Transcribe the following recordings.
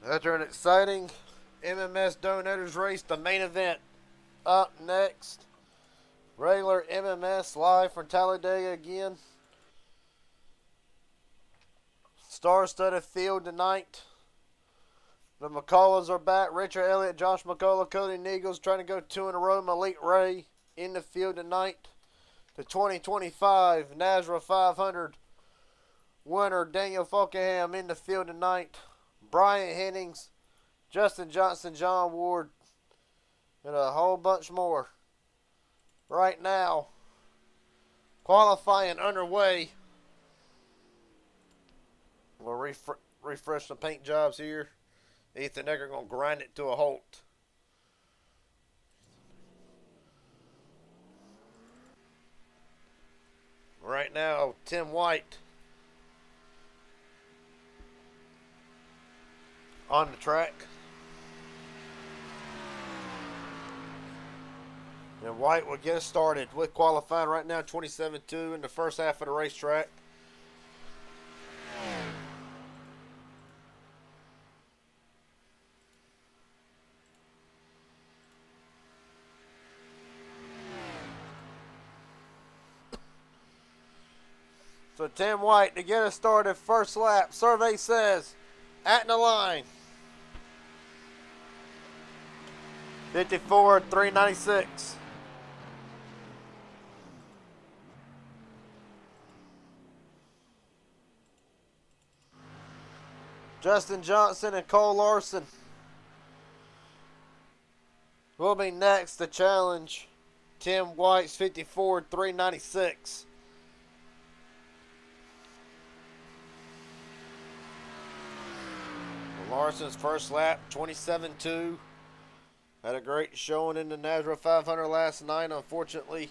After an exciting MMS Donators race, the main event up next. Regular MMS live from Talladega again. Star-studded field tonight. The McCulloughs are back. Richard Elliott, Josh McCullough, Cody Neagles trying to go two in a row. Malik Ray in the field tonight. The 2025 NASRA 500 winner Daniel Falkenham in the field tonight. Brian Hennings, Justin Johnson, John Ward, and a whole bunch more. Right now, qualifying underway. We'll refresh the paint jobs here. Ethan Eckert going to grind it to a halt. Right now, Tim White on the track. And White will get us started with qualifying right now, 27-2 in the first half of the racetrack. So Tim White to get us started, first lap. Survey says at the line. 54.396. Justin Johnson and Cole Larson will be next to challenge Tim White's 54.396. Larson's first lap, 27-2. Had a great showing in the NASRA 500 last night. Unfortunately,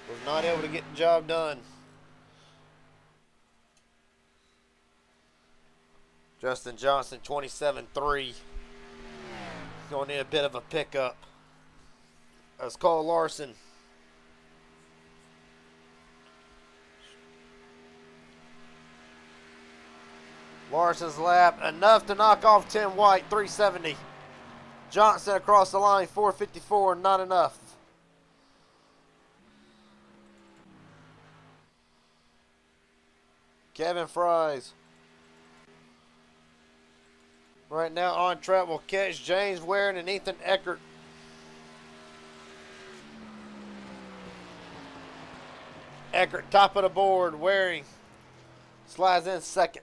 was not able to get the job done. Justin Johnson, 27-3. Going to need a bit of a pickup. That's Cole Larson. Larson's lap, enough to knock off Tim White, 370. Johnson across the line, 454, not enough. Kevin Fries. Right now on track will catch James Waring and Ethan Eckert. Eckert top of the board, Waring slides in second.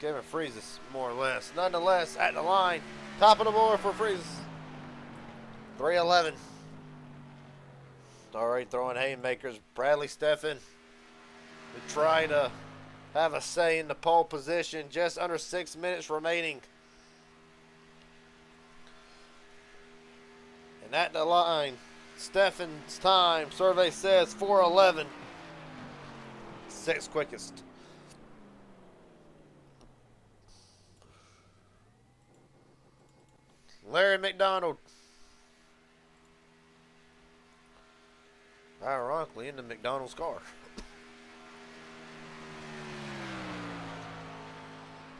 Kevin Freezes, more or less. Nonetheless, at the line, top of the board for Freezes. 311. Already throwing haymakers. Bradley Steffen to try to have a say in the pole position. Just under 6 minutes remaining. And at the line, Steffen's time, survey says 4:11. Sixth quickest. Larry McDonald. Ironically, in the McDonald's car.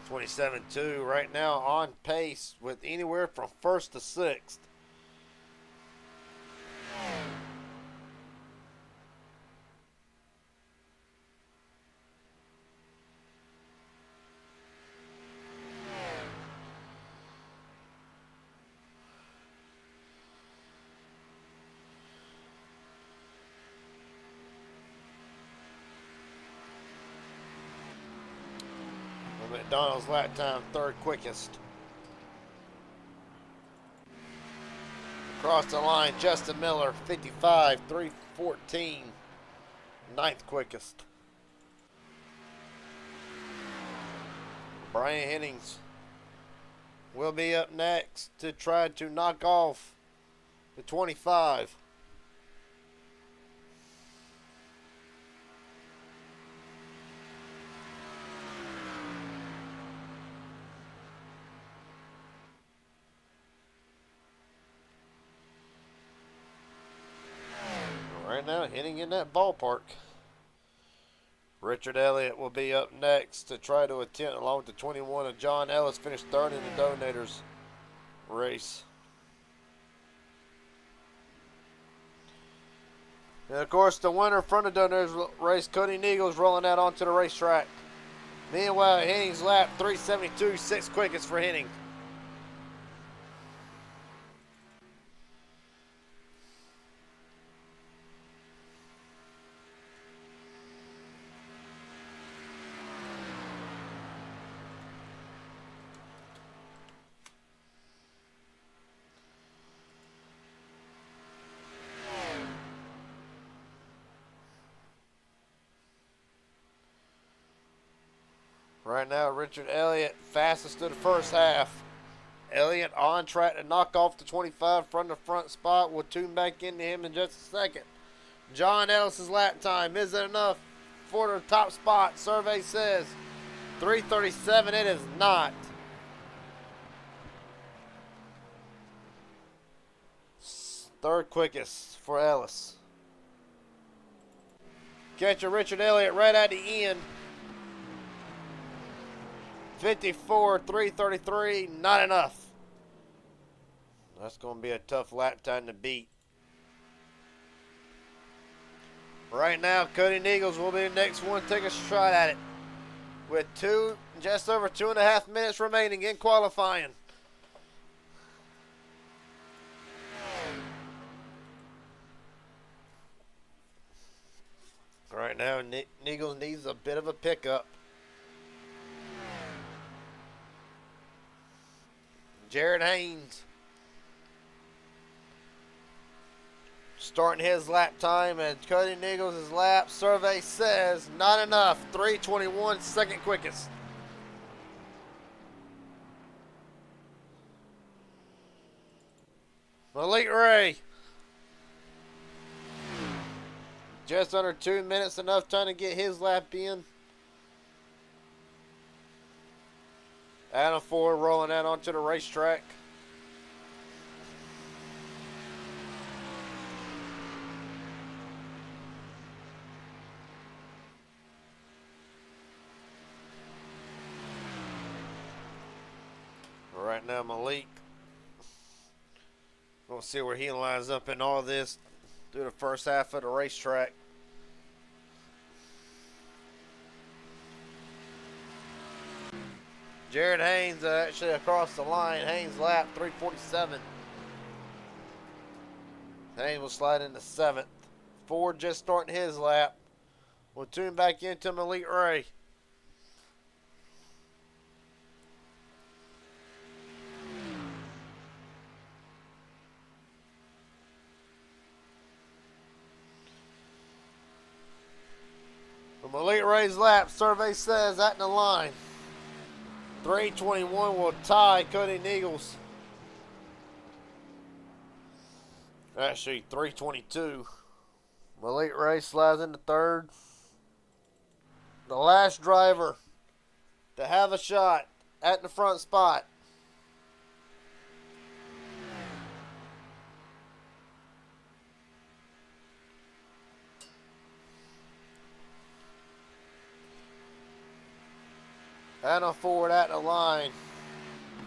27-2 right now on pace with anywhere from first to sixth. McDonald's lap time, third quickest. Across the line, Justin Miller, 55.314, ninth quickest. Brian Hennings will be up next to try to knock off the 25. Right now, hitting in that ballpark. Richard Elliott will be up next to try to attempt along with the 21 of John Ellis, finished third in the Donators race. And of course, the winner from the Donators race, Cody Neagles, rolling out onto the racetrack. Meanwhile, Henning's lap 372, 6 quickest for Henning. Right now, Richard Elliott fastest to the first half. Elliott on track to knock off the 25 from the front spot. We'll tune back into him in just a second. John Ellis's lap time. Is it enough for the top spot? Survey says 3:37. It is not. Third quickest for Ellis. Catcher Richard Elliott right at the end. 54, 3:33, not enough. That's going to be a tough lap time to beat. Right now, Cody Neagles will be the next one to take a shot at it. With just over 2.5 minutes remaining in qualifying. Right now, Neagles needs a bit of a pickup. Jared Haynes starting his lap time, and Cody Neagles' lap survey says not enough. 3:21, second quickest. Malik Ray. Just under 2 minutes, enough time to get his lap in. Adam Ford rolling out onto the racetrack. Right now, Malik. We'll see where he lines up in all this through the first half of the racetrack. Jared Haynes actually across the line. Haynes lap 3:47. Haynes will slide into 7th. Ford just starting his lap. We'll tune back into Malik Ray. Malik Ray's lap survey says at the line. 3:21 will tie Cody Neagles. Actually, 3:22. Malik Ray slides into 3rd. The last driver to have a shot at the front spot. Adam Ford at the line.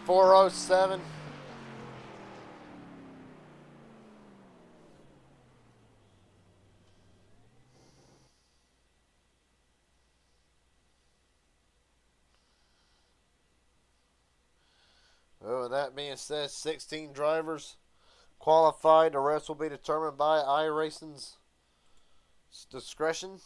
4:07. Well, with that being said, 16 drivers qualified. The rest will be determined by iRacing's discretion.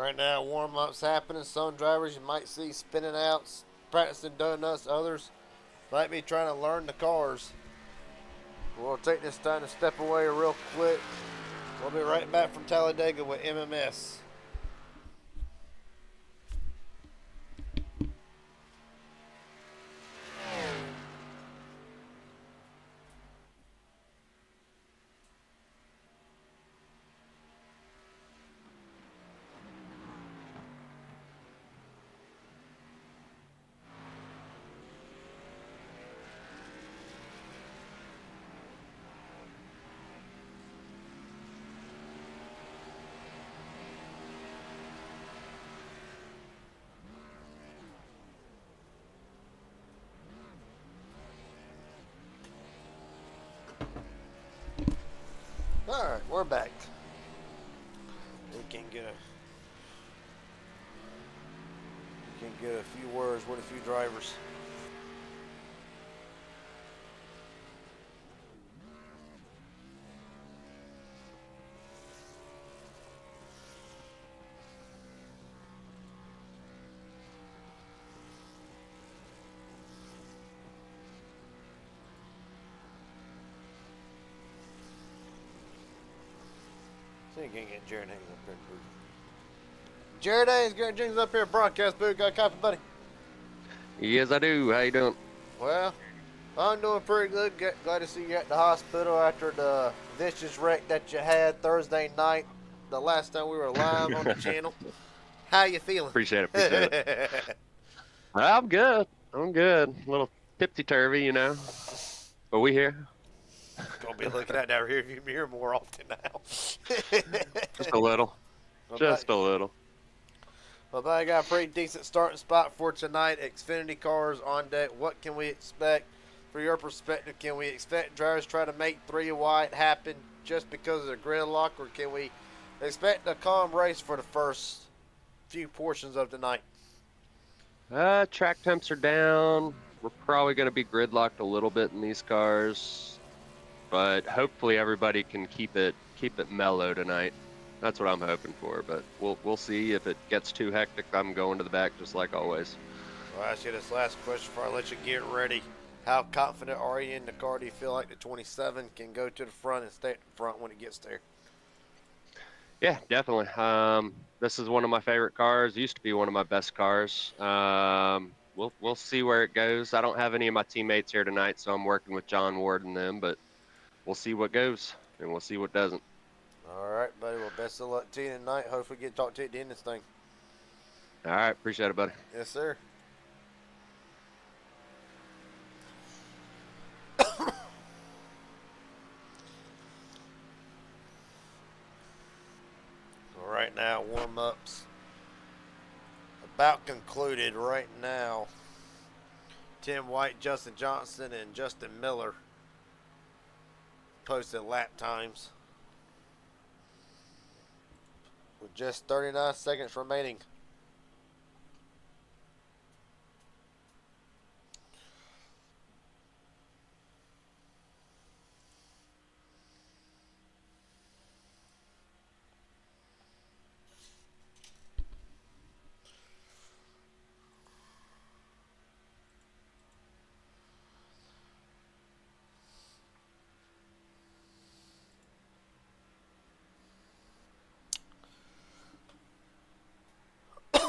Right now, warm-ups happening. Some drivers you might see spinning out, practicing donuts. Others might be trying to learn the cars. We'll take this time to step away real quick. We'll be right back from Talladega with MMS. Alright, we're back. We can get a few words with a few drivers. See, you can't get Jared Haynes up here in the booth. Jared Haynes, Garrett Jenkins up here at broadcast booth. Got a coffee, buddy? Yes, I do. How you doing? Well, I'm doing pretty good. Glad to see you at the hospital after the vicious wreck that you had Thursday night, the last time we were live on the channel. How you feeling? Appreciate it. I'm good. I'm good. A little tipsy-turvy, you know. But we here. Gonna be looking at that rearview mirror more often now. Just a little. Just a little. Well, I got a pretty decent starting spot for tonight. Xfinity cars on deck. What can we expect? From your perspective, can we expect drivers try to make 3 wide happen just because of the gridlock, or can we expect a calm race for the first few portions of the night? Track temps are down. We're probably going to be gridlocked a little bit in these cars, but hopefully everybody can keep it mellow tonight. That's what I'm hoping for, but we'll see. If it gets too hectic, I'm going to the back just like always. I'll ask you this last question before I let you get ready. How confident are you in the car? Do you feel like the 27 can go to the front and stay at the front when it gets there? Yeah, definitely. This is one of my favorite cars. Used to be one of my best cars. We'll see where it goes. I don't have any of my teammates here tonight, so I'm working with John Ward and them, but we'll see what goes, and we'll see what doesn't. All right, buddy. Well, best of luck to you tonight. Hopefully get to talk to you at the end of this thing. All right. Appreciate it, buddy. Yes, sir. Right now, warm-ups about concluded right now. Tim White, Justin Johnson, and Justin Miller posted lap times with just 39 seconds remaining.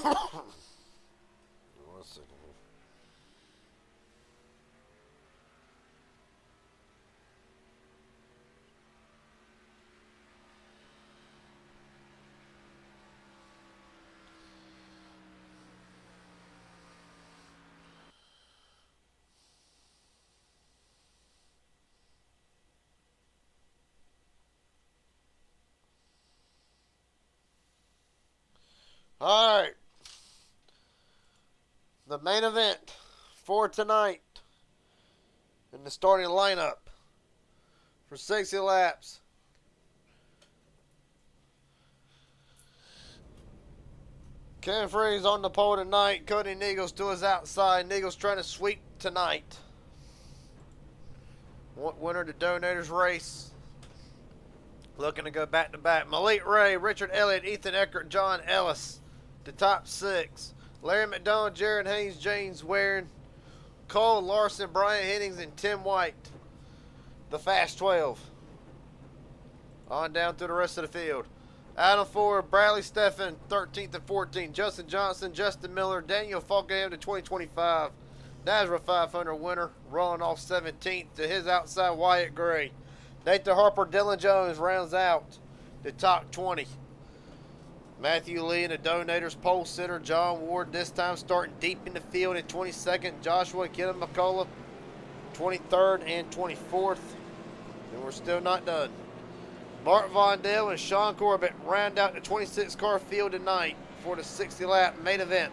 One second. All right. The main event for tonight in the starting lineup for 60 laps. Ken Freeze on the pole tonight. Cody Neagles to his outside. Neagles trying to sweep tonight. Winner of the Donators race. Looking to go back to back. Malik Ray, Richard Elliott, Ethan Eckert, John Ellis the top 6. Larry McDonald, Jared Haynes, James Waring, Cole Larson, Brian Hennings, and Tim White. The fast 12. On down through the rest of the field. Adam Ford, Bradley Steffen, 13th and 14th. Justin Johnson, Justin Miller, Daniel Falkenham to 2025. Nazareth 500 winner, rolling off 17th to his outside Wyatt Gray. Nathan Harper, Dylan Jones rounds out the top 20. Matthew Lee and the Donators pole sitter John Ward this time starting deep in the field in 22nd. Joshua Kenneth McCullough 23rd and 24th. And we're still not done. Mark Vondale and Sean Corbett round out the 26 car field tonight for the 60 lap main event.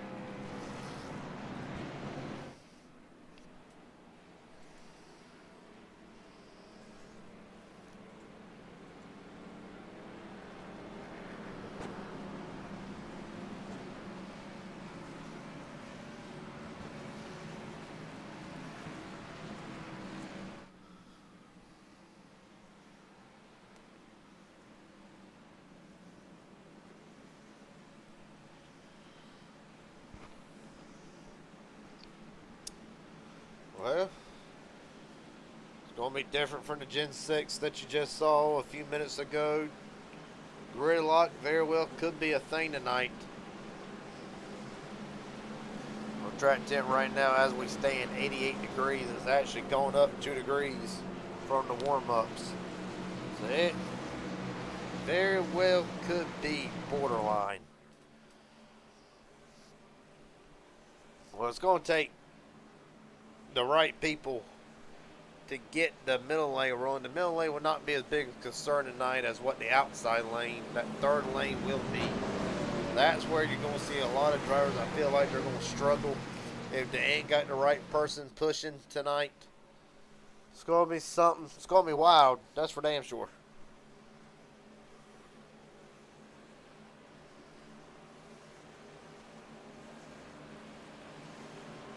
Well, it's going to be different from the Gen 6 that you just saw a few minutes ago. Gridlock very well could be a thing tonight. On track 10 right now as we stand, 88 degrees. It's actually going up 2 degrees from the warm-ups. So it very well could be borderline. Well, it's going to take the right people to get the middle lane rolling. The middle lane will not be as big a concern tonight as what the outside lane, that third lane will be. That's where you're going to see a lot of drivers. I feel like they're going to struggle if they ain't got the right person pushing tonight. It's going to be something. It's going to be wild. That's for damn sure.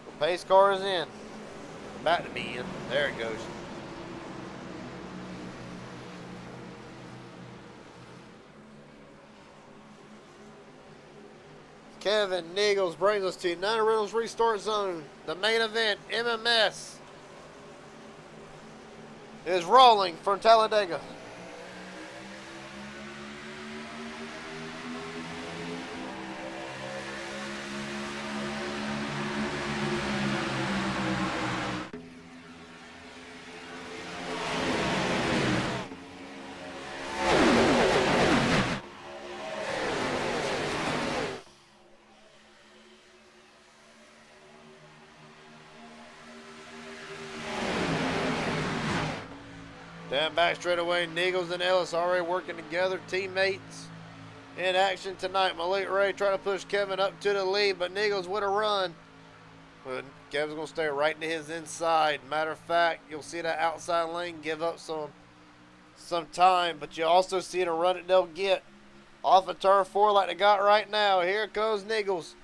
The pace car is in. About to be in. There it goes. Kevin Niggles brings us to Nine Reynolds Restart Zone. The main event, MMS, is rolling from Talladega. Down back straight away, Niggles and Ellis already working together. Teammates in action tonight. Malik Ray trying to push Kevin up to the lead, but Niggles with a run. But Kevin's going to stay right to his inside. Matter of fact, you'll see that outside lane give up some time, but you also see the run that they'll get off of turn 4 like they got right now. Here goes Niggles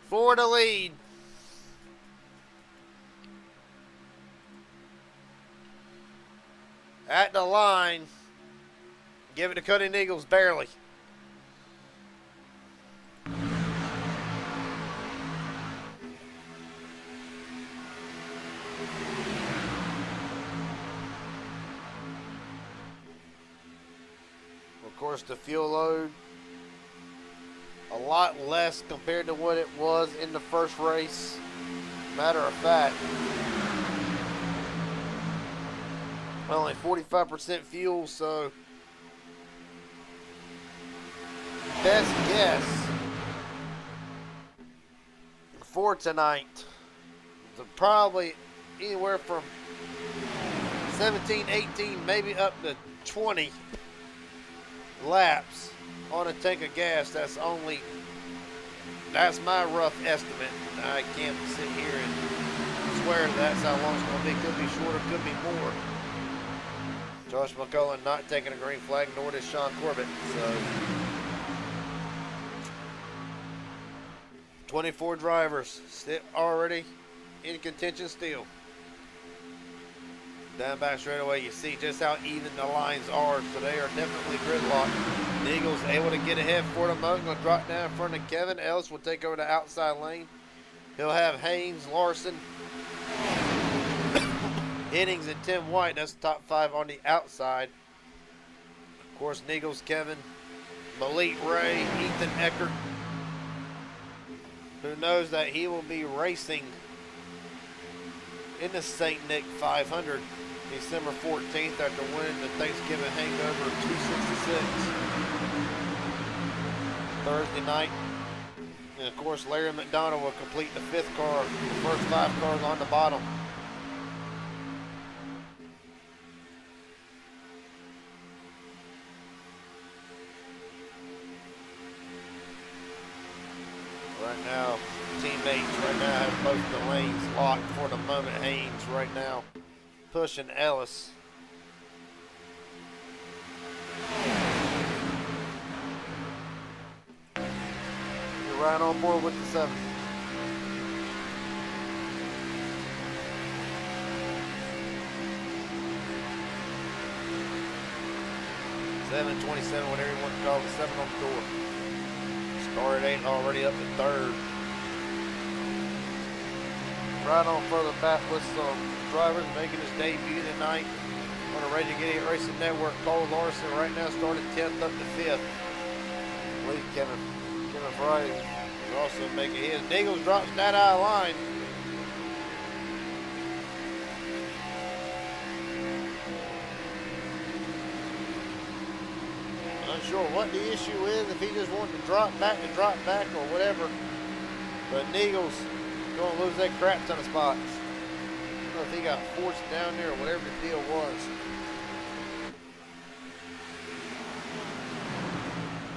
for the lead. At the line, give it to Cody Niggles, barely. Of course, the fuel load, a lot less compared to what it was in the first race. Matter of fact, only 45% fuel, so best guess for tonight, so probably anywhere from 17, 18, maybe up to 20 laps on a tank of gas. That's my rough estimate. I can't sit here and swear that's how long it's going to be. Could be shorter, could be more. Josh McCullough not taking a green flag, nor does Sean Corbett. So 24 drivers still already in contention still. Down back straight away, you see just how even the lines are. So they are definitely gridlocked. Eagles able to get ahead for the moment. Going to drop down in front of Kevin. Ellis will take over the outside lane. He'll have Haynes, Larson, Innings, and Tim White. That's the top 5 on the outside. Of course, Eagles, Kevin, Malik Ray, Ethan Eckert, who knows that he will be racing in the St. Nick 500 December 14th after winning the Thanksgiving Hangover 266 Thursday night. And of course, Larry McDonald will complete the 5th car, the first 5 cars on the bottom. Right now, teammates right now have both the lanes locked for the moment. Haynes right now pushing Ellis. You're right on board with the 7. $7.27, whatever you want to call it, 7 on the door. Started 8, already up to 3rd. Right on further back with some drivers making his debut tonight on the Raging Idiot Racing Network. Cole Larson right now started 10th up to 5th. I believe Kevin Fry is also making his. Eagles drops that out of line. Unsure what the issue is, if he just wanted to drop back or whatever. But Eagles going to lose that crap ton of spots. I don't know if he got forced down there or whatever the deal was.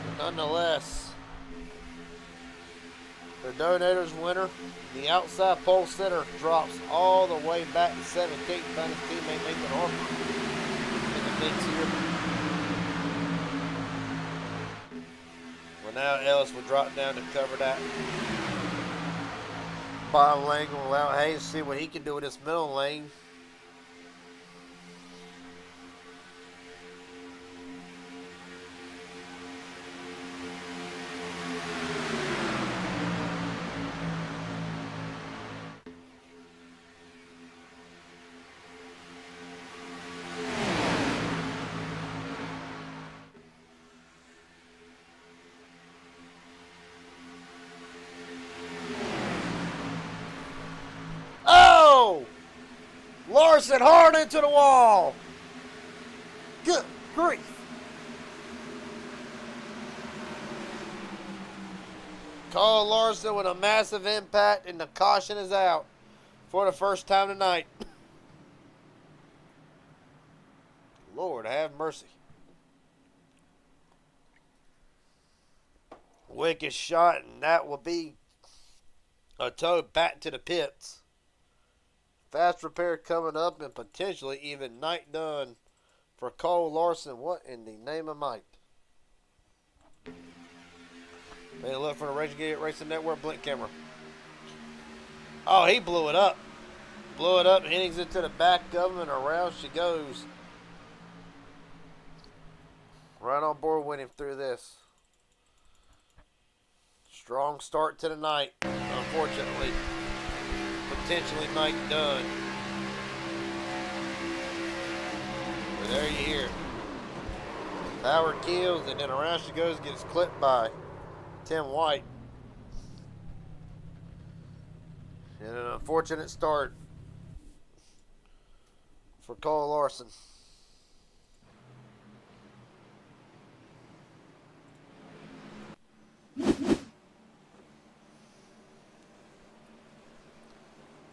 But nonetheless, the Donators winner, the outside pole sitter, drops all the way back to 17th. Found his teammate Nathan Harper in the mix here. Well, now Ellis will drop down to cover that bottom lane. Going to allow Hayes to see what he can do with this middle lane. Larson hard into the wall. Good grief. Cole Larson with a massive impact, and the caution is out for the first time tonight. Lord have mercy. Wicked shot, and that will be a tow back to the pits. Fast repair coming up, and potentially even night done for Cole Larson. What in the name of Mike? Made a look for the Raging Idiot Racing Network blink camera. Oh, he blew it up. Blew it up, Innings into the back of him, and around she goes. Right on board with him through this. Strong start to the night, unfortunately. Potentially night done. But there you hear. Power kills, and then around she goes, gets clipped by Tim White. And an unfortunate start for Cole Larson.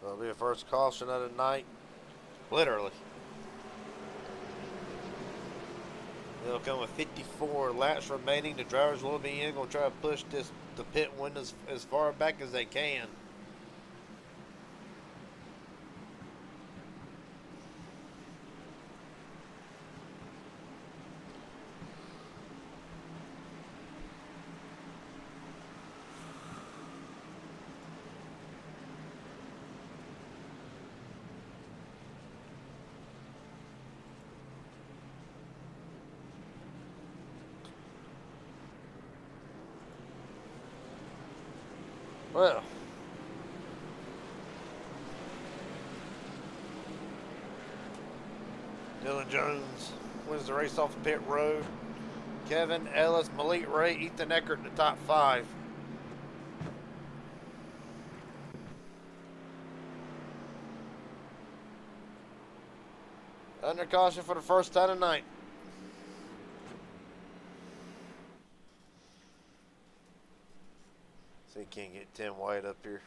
That'll be the first caution of the night. Literally. It'll come with 54 laps remaining. The drivers will be in. Going to try to push the pit windows as far back as they can. Well, Dylan Jones wins the race off the pit road. Kevin Ellis, Malik Ray, Ethan Eckert in the top 5. Under caution for the first time tonight. See, you can't get Tim White up here.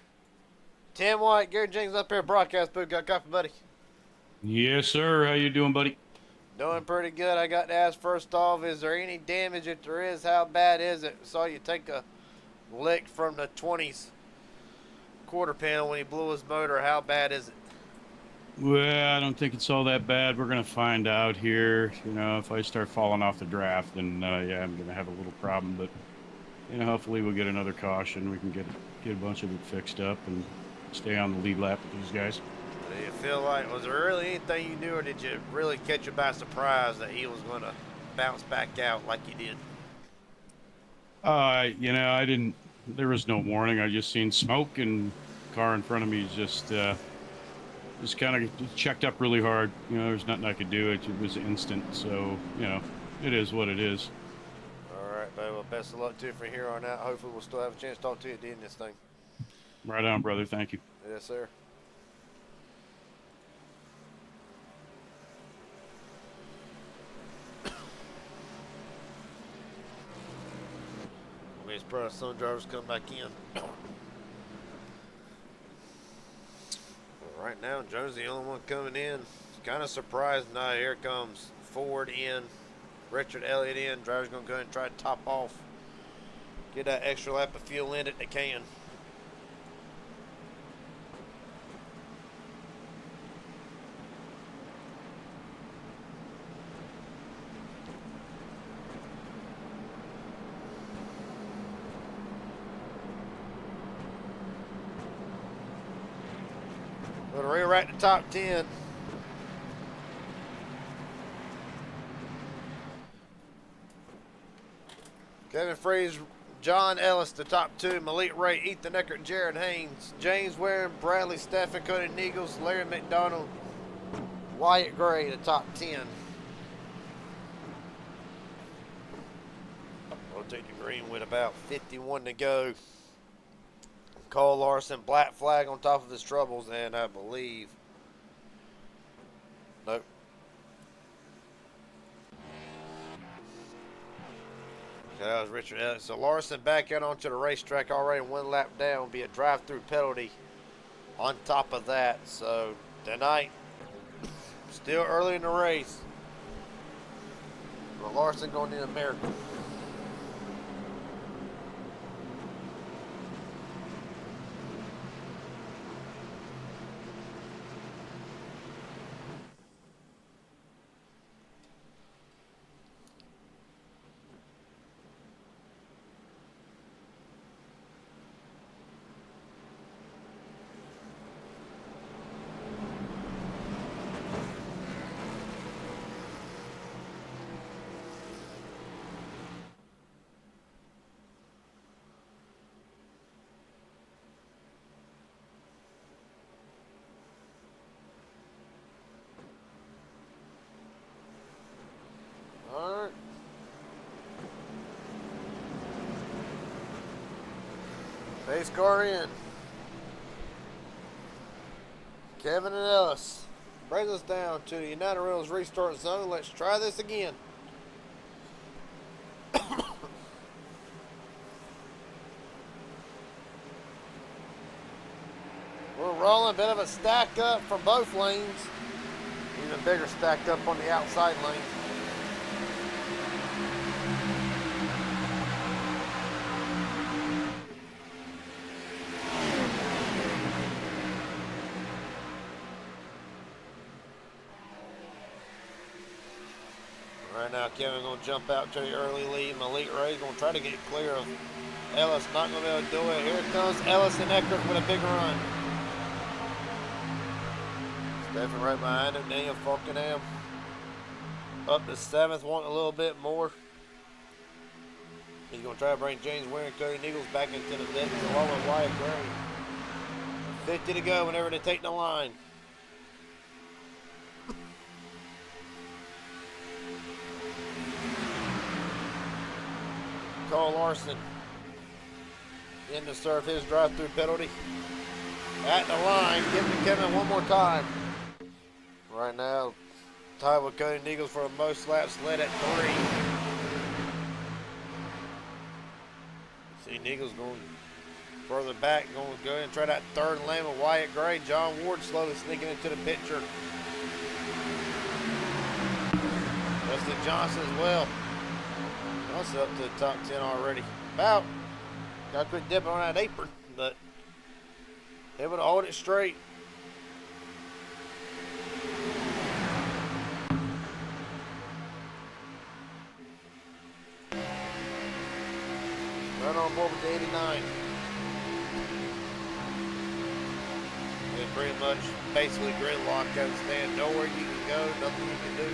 Tim White, Gary Jenkins up here, broadcast booth. Got coffee, buddy? Yes, sir. How you doing, buddy? Doing pretty good. I got to ask first off, is there any damage? If there is, how bad is it? Saw you take a lick from the 20s quarter panel when he blew his motor. How bad is it? Well, I don't think it's all that bad. We're going to find out here. You know, if I start falling off the draft, then, yeah, I'm going to have a little problem. But, you know, hopefully we'll get another caution. We can get a bunch of it fixed up and stay on the lead lap with these guys. Do you feel like, was there really anything you knew, or did you really catch you by surprise that he was going to bounce back out like you did? You know, I didn't, there was no warning. I just seen smoke, and car in front of me just kind of checked up really hard. You know, there's nothing I could do. It was instant. So, you know, it is what it is. All right, baby. Well, best of luck to you from here on out. Hopefully we'll still have a chance to talk to you at the end of this thing. Right on, brother. Thank you. Yes, sir. His brother, some drivers come back in. Right now, Jones the only one coming in. Kind of surprised. Now here comes Ford in, Richard Elliott in. Drivers gonna go ahead and try to top off, get that extra lap of fuel in it they can. Gonna rewrite the top 10. Kevin Freeze, John Ellis, the top 2. Malik Ray, Ethan Eckert, Jared Haynes, James Warren, Bradley Staffen, Cody Neagles, Larry McDonald, Wyatt Gray, the top 10. We'll take the green with about 51 to go. Cole Larson, black flag on top of his troubles, and I believe, nope. Okay, that was Richard Ellis. So Larson back out onto the racetrack already, 1 lap down. Will be a drive-through penalty on top of that. So tonight, still early in the race, but Larson going to need a miracle. Alright. Base car in. Kevin and Ellis brings us down to the United Rails restart zone. Let's try this again. We're rolling, a bit of a stack up from both lanes. Even bigger stacked up on the outside lane. Right now, Kevin gonna jump out to the early lead. Malik Ray's gonna try to get clear of Ellis. Not gonna be able to do it. Here comes Ellis and Eckert with a big run. Stephen right behind him. Daniel Falkenham up to 7th, wanting a little bit more. He's going to try to bring James Ware and Cody Nichols back into the mix along with Wyatt Gray. 50 to go whenever they take the line. Cole Larson in to serve his drive-through penalty. At the line, giving to Kevin one more time. Right now, tied with Cody Nichols for the most laps led at 3. See Nichols going further back, going to go ahead and try that third lane with Wyatt Gray. John Ward slowly sneaking into the picture. Dustin Johnson as well. Johnson up to the top 10 already. About. Got to quit dipping on that apron, but able to hold it straight. Right on board with the 89. And pretty much basically gridlock as it stands. Nowhere you can go, nothing you can do.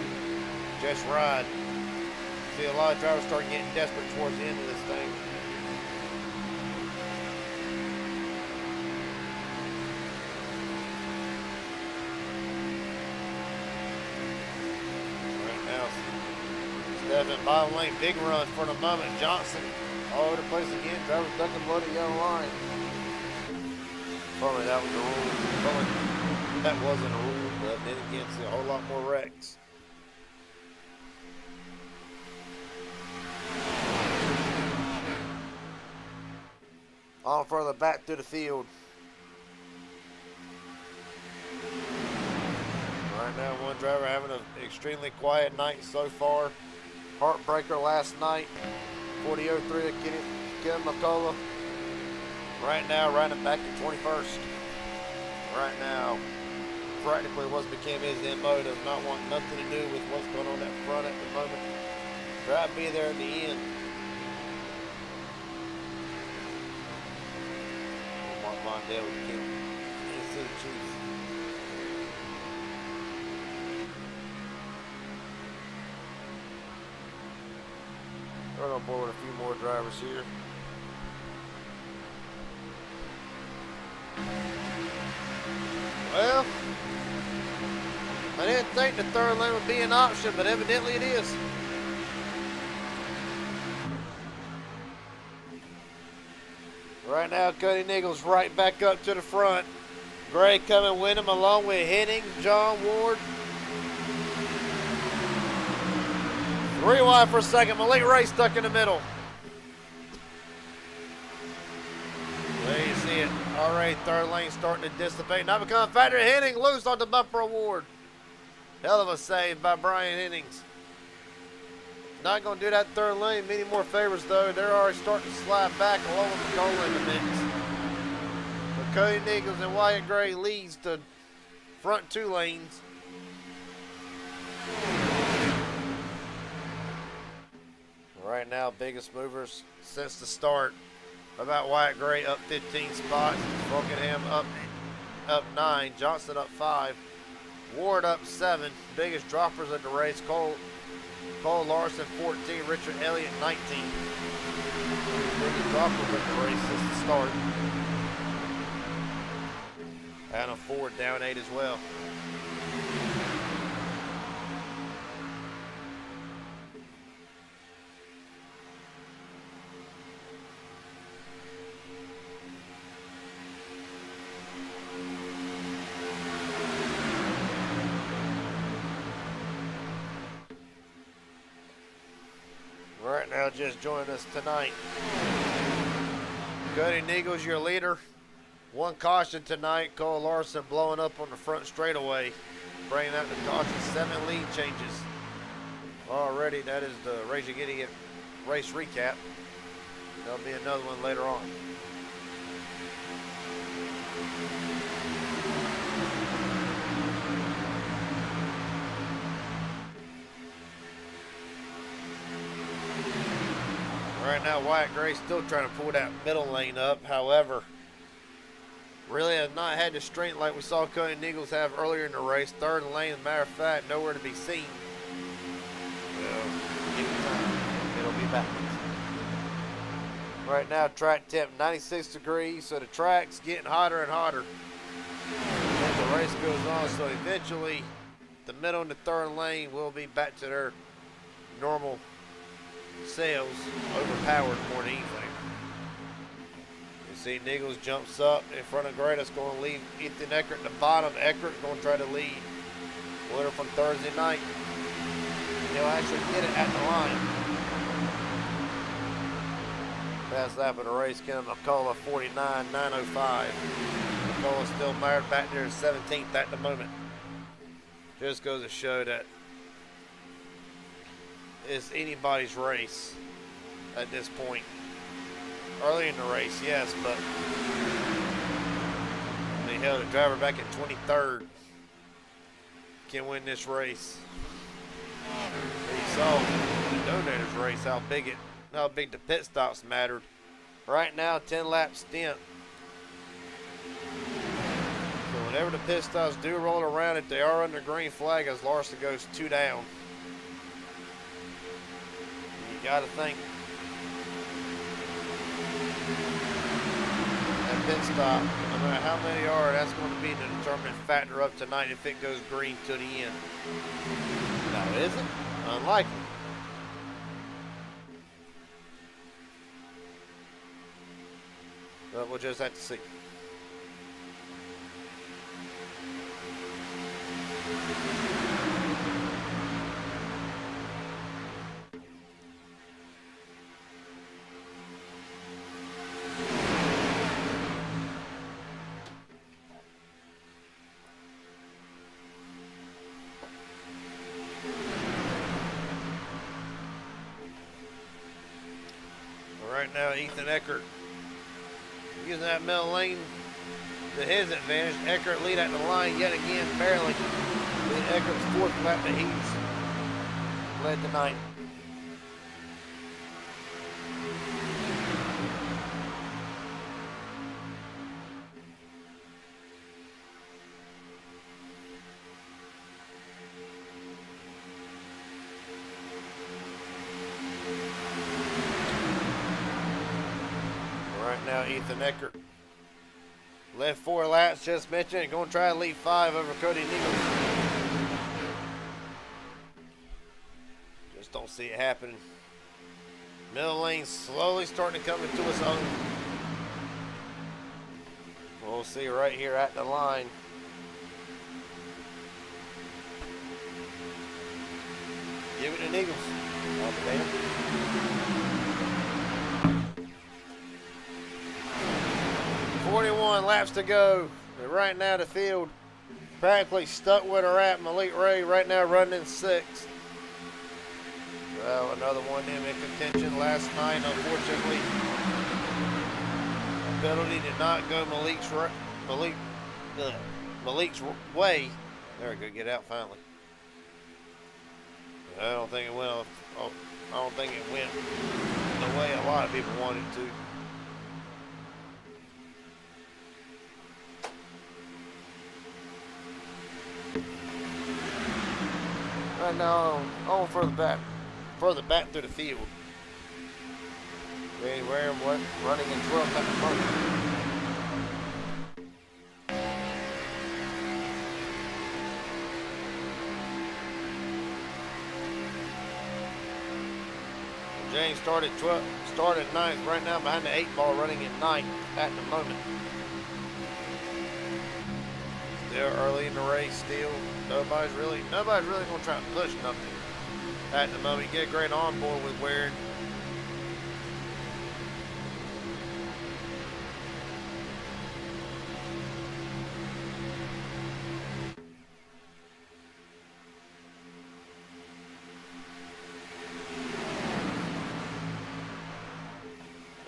Just ride. See a lot of drivers starting getting desperate towards the end of this thing. Stephen, bottom lane, big run for the moment. Johnson all over the place again. Drivers ducking below the yellow line. Probably that was a rule. Probably that wasn't a rule, but then again, see a whole lot more wrecks. On further back through the field. Right now, one driver having an extremely quiet night so far. Heartbreaker last night. 40.03 of Kevin McCullough. Right now, riding back to 21st. Right now, practically what's became his MO does not want nothing to do with what's going on at front at the moment. Try to be there at the end. Mark Mondale with the Kansas City Chiefs. We're on board with a few more drivers here. Well, I didn't think the third lane would be an option, but evidently it is. Right now, Cody Nichols right back up to the front. Gray coming with him along with Henning, John Ward. 3 wide for a second. Malik Ray stuck in the middle. There you see it. Already third lane starting to dissipate. Now become a factor. Henning loose on the bumper award. Hell of a save by Brian Hennings. Not going to do that third lane many more favors though. They're already starting to slide back along with McCullough in the mix. But Cody Nichols and Wyatt Gray leads the front 2 lanes. Right now, biggest movers since the start. About Wyatt Gray up 15 spots. Buckingham up 9. Johnson up 5. Ward up 7. Biggest droppers of the race. Cole Larson 14. Richard Elliott 19. Biggest droppers of the race since the start. Adam Ford down 8 as well. Right now, just joining us tonight. Cody Nichols, your leader. 1 caution tonight. Cole Larson blowing up on the front straightaway. Bringing out the caution. 7 lead changes. Already, that is the Raging Idiot race recap. There'll be another one later on. Right now, Wyatt Gray still trying to pull that middle lane up. However, really has not had the strength like we saw Cody Nichols have earlier in the race. Third lane, as a matter of fact, nowhere to be seen. Well, give it time. It'll be back. Right now, track temp 96 degrees, so the track's getting hotter and hotter as the race goes on. So eventually, the middle and the third lane will be back to their normal sails, overpowered more than anything. You see Nichols jumps up in front of Gray. That's going to leave Ethan Eckert at the bottom. Eckert going to try to lead winner from Thursday night. He'll actually get it at the line. Fast lap of the race, Ken McCullough 49.905. McCullough still mired back there 17th at the moment. Just goes to show that it's anybody's race at this point. Early in the race, yes, but they held the driver back at 23rd. Can win this race. You saw the Donators race how big the pit stops mattered. Right now, 10 lap stint. So whenever the pit stops do roll around, if they are under green flag, as Larson goes 2 down. You got to think that pit stop, no matter how many are, that's going to be the determining factor up tonight if it goes green to the end. Now, is it? Unlikely. But we'll just have to see. Right now, Ethan Eckert using that middle lane to his advantage. Eckert lead at the line yet again, barely. Eckert's 4th lap that he's led tonight. Now Ethan Eckert led 4 laps, just mentioned, and going to try to lead 5 over Cody Nichols. Just don't see it happening. Middle lane slowly starting to come into its own. We'll see right here at the line. Give it to Nichols. Oh, damn. 41 laps to go. And right now the field practically stuck where they're at. Malik Ray right now running in 6th. Well, another one in contention last night. Unfortunately, the penalty did not go Malik's way. There we go, get out finally. I don't think it went. I don't think it went the way a lot of people wanted it to. Right now, on further back through the field. Randy Wareham running in 12th at the moment. James started 9th, right now behind the 8 ball, running in 9th at the moment. Still early in the race, still. Nobody's really gonna try to push nothing at the moment. You get a great onboard with Waring.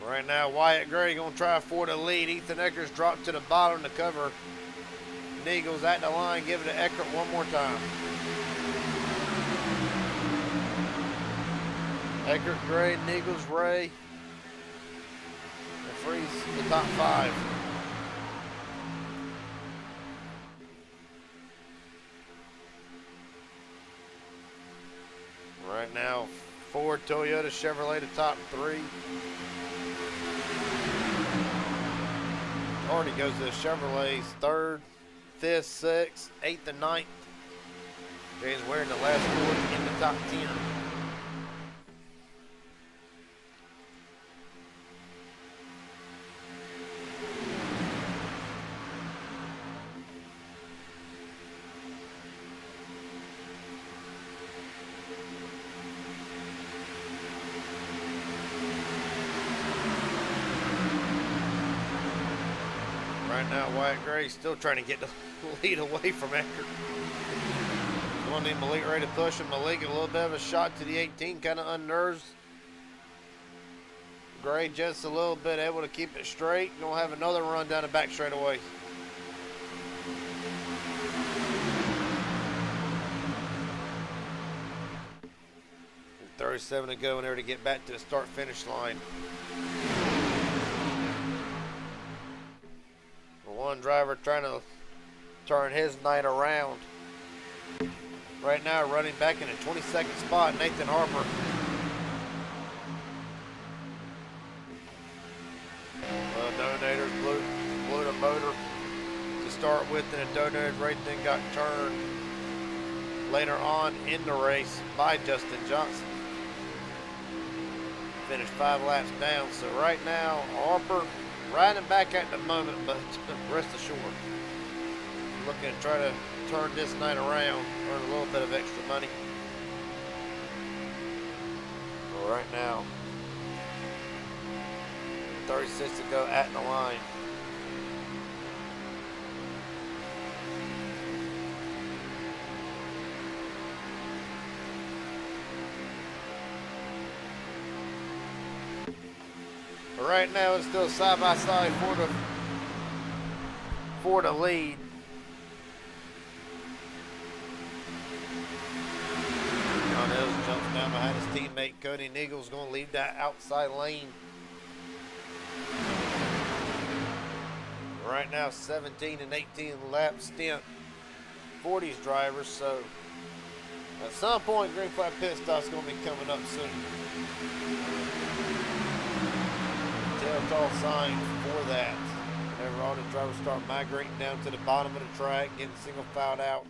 Right now, Wyatt Gray gonna try for the lead. Ethan Eckert's dropped to the bottom to cover Nichols at the line. Give it to Eckert one more time. Eckert, Gray, Nichols, Ray. And freeze the top 5. Right now, Ford, Toyota, Chevrolet, the top 3. already goes to the Chevrolet's 3rd, 5th, 6th, 8th, and 9th. Jay's wearing the last 40 in the top 10. Right now, Wyatt Gray still trying to get the lead away from Eckert. Going to need Malik ready to push him. Malik a little bit of a shot to the 18, kind of unnerves Gray just a little bit, able to keep it straight. Gonna have another run down the back straightaway. And 37 to go in there to get back to the start-finish line. One driver trying to turn his night around. Right now running back in the 22nd spot, Nathan Harper. Donators blew the motor to start with, and the donated rate then got turned later on in the race by Justin Johnson. Finished 5 laps down, so right now Harper riding back at the moment, but rest assured, looking to try to turn this night around, earn a little bit of extra money. Well, right now, 36 to go at the line. But right now it's still side by side for the lead. John Hills jumps down behind his teammate Cody Neagle's going to leave that outside lane. Right now 17 and 18 lap stint for these drivers, so at some point green flag pit stop's going to be coming up soon. Telltale sign for that. Whenever all the drivers start migrating down to the bottom of the track, getting single filed out.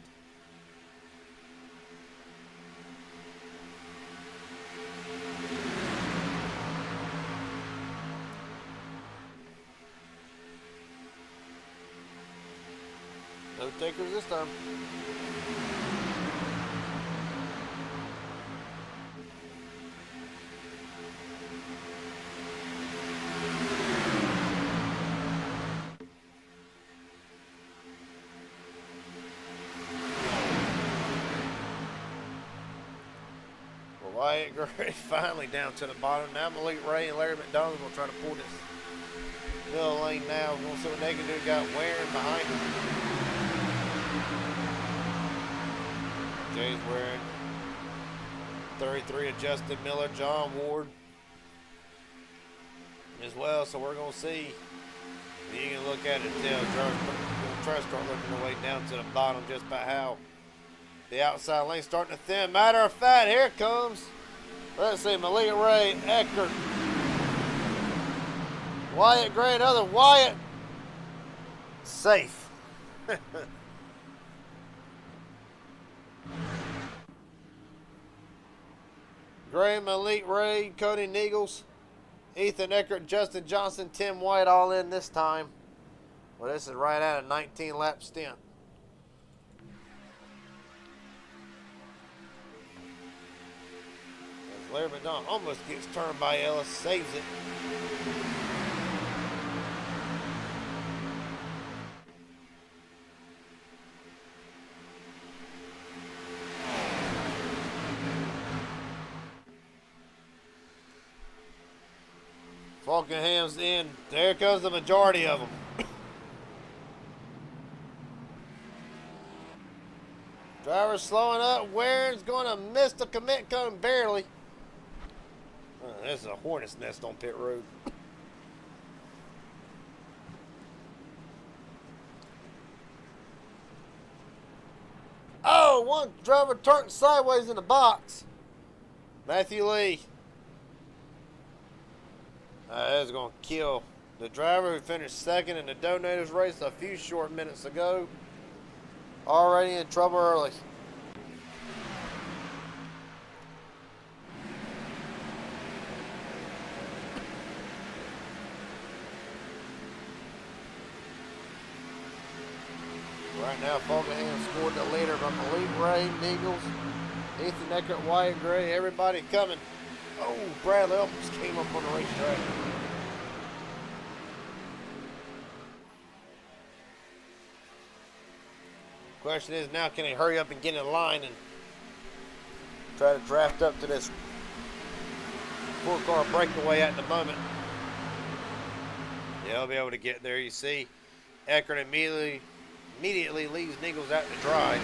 No takers this time. Wyatt Gray finally down to the bottom. Now Malik Ray and Larry McDonald will try to pull this middle lane now. We're going to see what they can do. Got Waring behind him. Jay's Waring. 33 to Justin Miller. John Ward as well. So we're going to see. You can look at it and tell. We'll try to start looking the way down to the bottom just about how the outside lane starting to thin. Matter of fact, here it comes. Let's see, Malia Ray, Eckert, Wyatt Gray, another Wyatt. Safe. Gray, Malik Ray, Cody Neagles, Ethan Eckert, Justin Johnson, Tim White all in this time. Well, this is right at a 19-lap stint. Larry McDonald almost gets turned by Ellis, saves it. Falkenham's in. There comes the majority of them. Driver's slowing up. Waring's going to miss the commit cone barely. There's a hornet's nest on pit road. Oh, one driver turned sideways in the box. Matthew Lee. That's going to kill The driver who finished second in the Donators race a few short minutes ago, already in trouble early. Right now, Fogelham scored the leader from Elite Ray, Eagles, Ethan Eckert, Wyatt Gray, everybody coming. Oh, Bradley almost came up on the racetrack. Question is now, can he hurry up and get in line and try to draft up to this 4-car breakaway at the moment? Yeah, he'll be able to get there. You see, Eckert immediately leaves Nichols out to dry.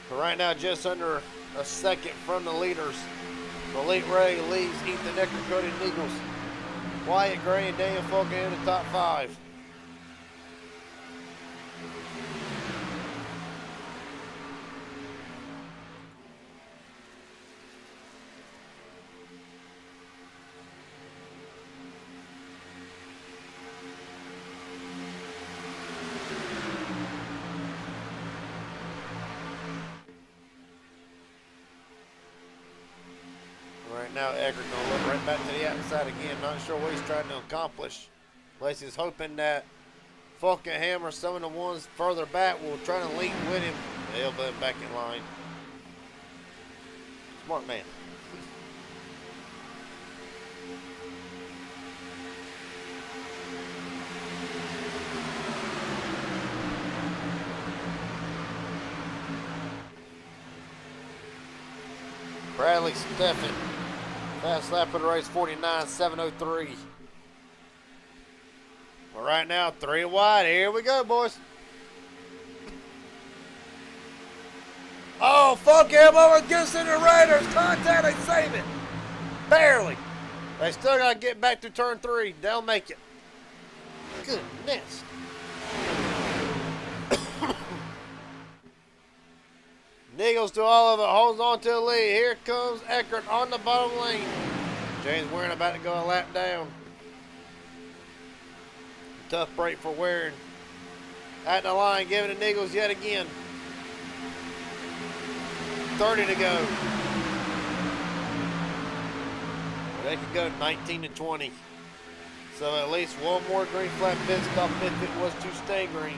Right now, just under a second from the leaders. Elite Ray leads Ethan Eckert, Cody Nichols, Wyatt Gray, and Daniel Falk in the top 5. Right now, Eckert gonna look right back to the outside again. Not sure what he's trying to accomplish. Unless he's hoping that Falkenham or some of the ones further back will try to link with him. They'll put him back in line. Smart man. Bradley Steffen. Fast lap of the race, 49.703. Well, right now, 3 wide. Here we go, boys. Oh, fuck him over Gibson and Raiders. Contact, they save it. Barely. They still got to get back to turn 3. They'll make it. Goodness. Nichols to all of it, holds on to the lead. Here comes Eckert on the bottom lane. James Waring about to go a lap down. Tough break for Waring. At the line, giving to Nichols yet again. 30 to go. They could go 19 to 20. So at least one more green flag pit stop if it was to stay green.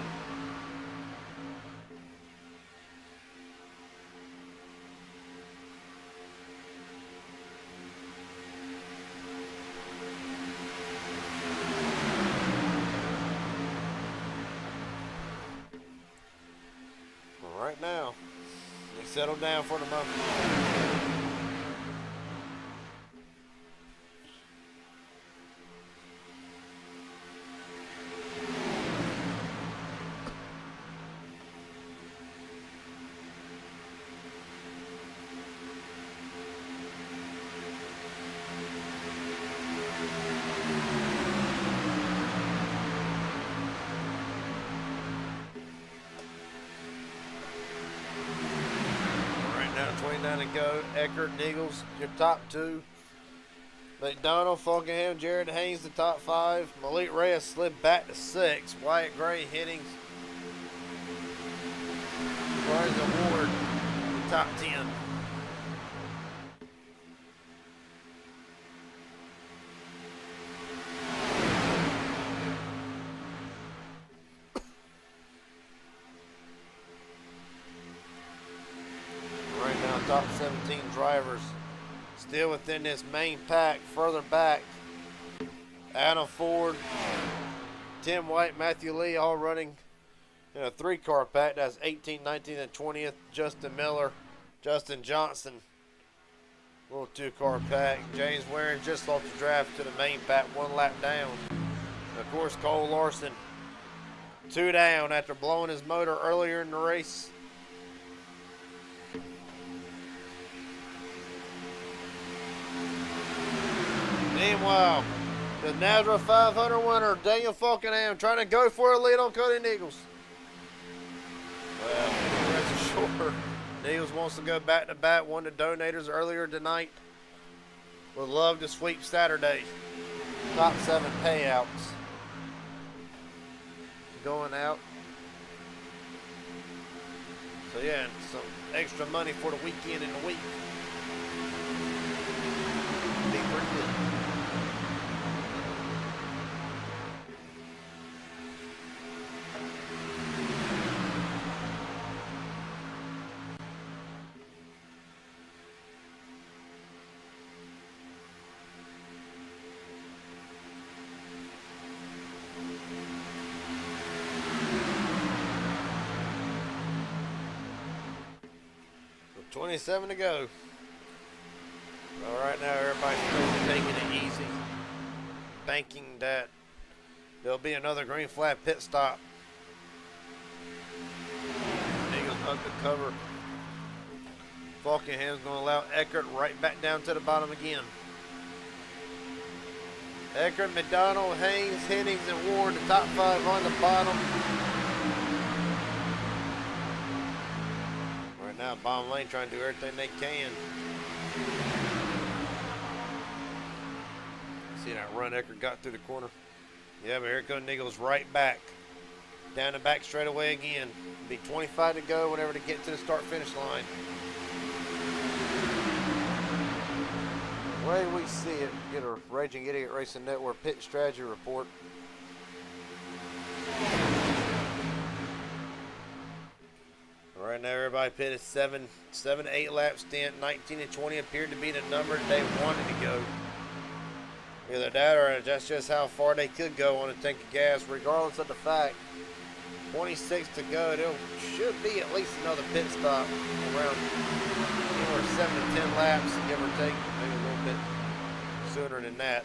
Right now, they settle down for the moment. Now 29 to go. Eckert, Nichols, your top 2. McDonald, Falkenham, Jared Haynes, the top 5. Malik Reyes slid back to 6. Wyatt Gray hitting. Brian Ward, the top 10. Top 17 drivers still within this main pack. Further back, Adam Ford, Tim White, Matthew Lee, all running in a 3-car pack. That's 18, 19, and 20th. Justin Miller, Justin Johnson, little 2-car pack. James Waring just lost the draft to the main pack, 1 lap down. And of course, Cole Larson, 2 down after blowing his motor earlier in the race. Meanwhile, The Nazareth 500 winner, Daniel Falkenham, trying to go for a lead on Cody Nichols. Well, rest assured, Nichols wants to go back to back. Won the donators earlier tonight. Would love to sweep Saturday. Top 7 payouts going out. So yeah, some extra money for the weekend and the week. Be pretty good. So 27 to go. All right, now everybody's taking it easy, banking that there'll be another green flag pit stop. Eagles up to cover. Falkenham's going to allow Eckert right back down to the bottom again. Eckert, McDonald, Haynes, Hennings, and Ward, the top 5 on the bottom. Right now, bottom lane trying to do everything they can. See that run Eckert got through the corner. Yeah, but here comes Nichols right back. Down the back straightaway again. Be 25 to go whenever they get to the start-finish line. The way we see it, get a Raging Idiot Racing Network pit strategy report. Right now, everybody pitted 7 to 8 lap stint. 19 and 20 appeared to be the number they wanted to go. Either that or that's just how far they could go on a tank of gas, regardless of the fact. 26 to go. There should be at least another pit stop around 7 to 10 laps, give or take, maybe a little bit sooner than that.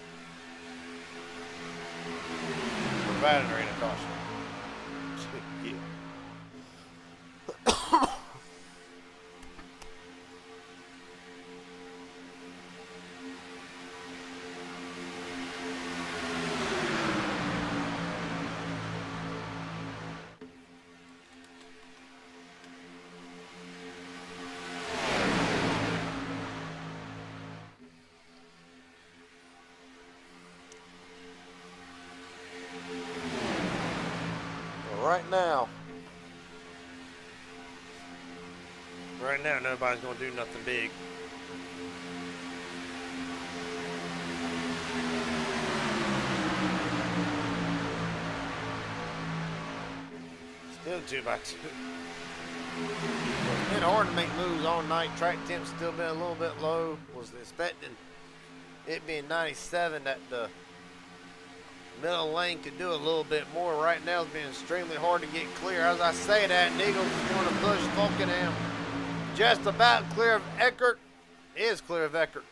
Provided there ain't a caution. Yeah. Right now, nobody's going to do nothing big. Still 2 by 2. It's been hard to make moves all night. Track temp's still been a little bit low. Was expecting it being 97 that the middle lane could do a little bit more. Right now it's been extremely hard to get clear. As I say that, Nichols is going to push Falkenham just about clear of Eckert. Is clear of Eckert.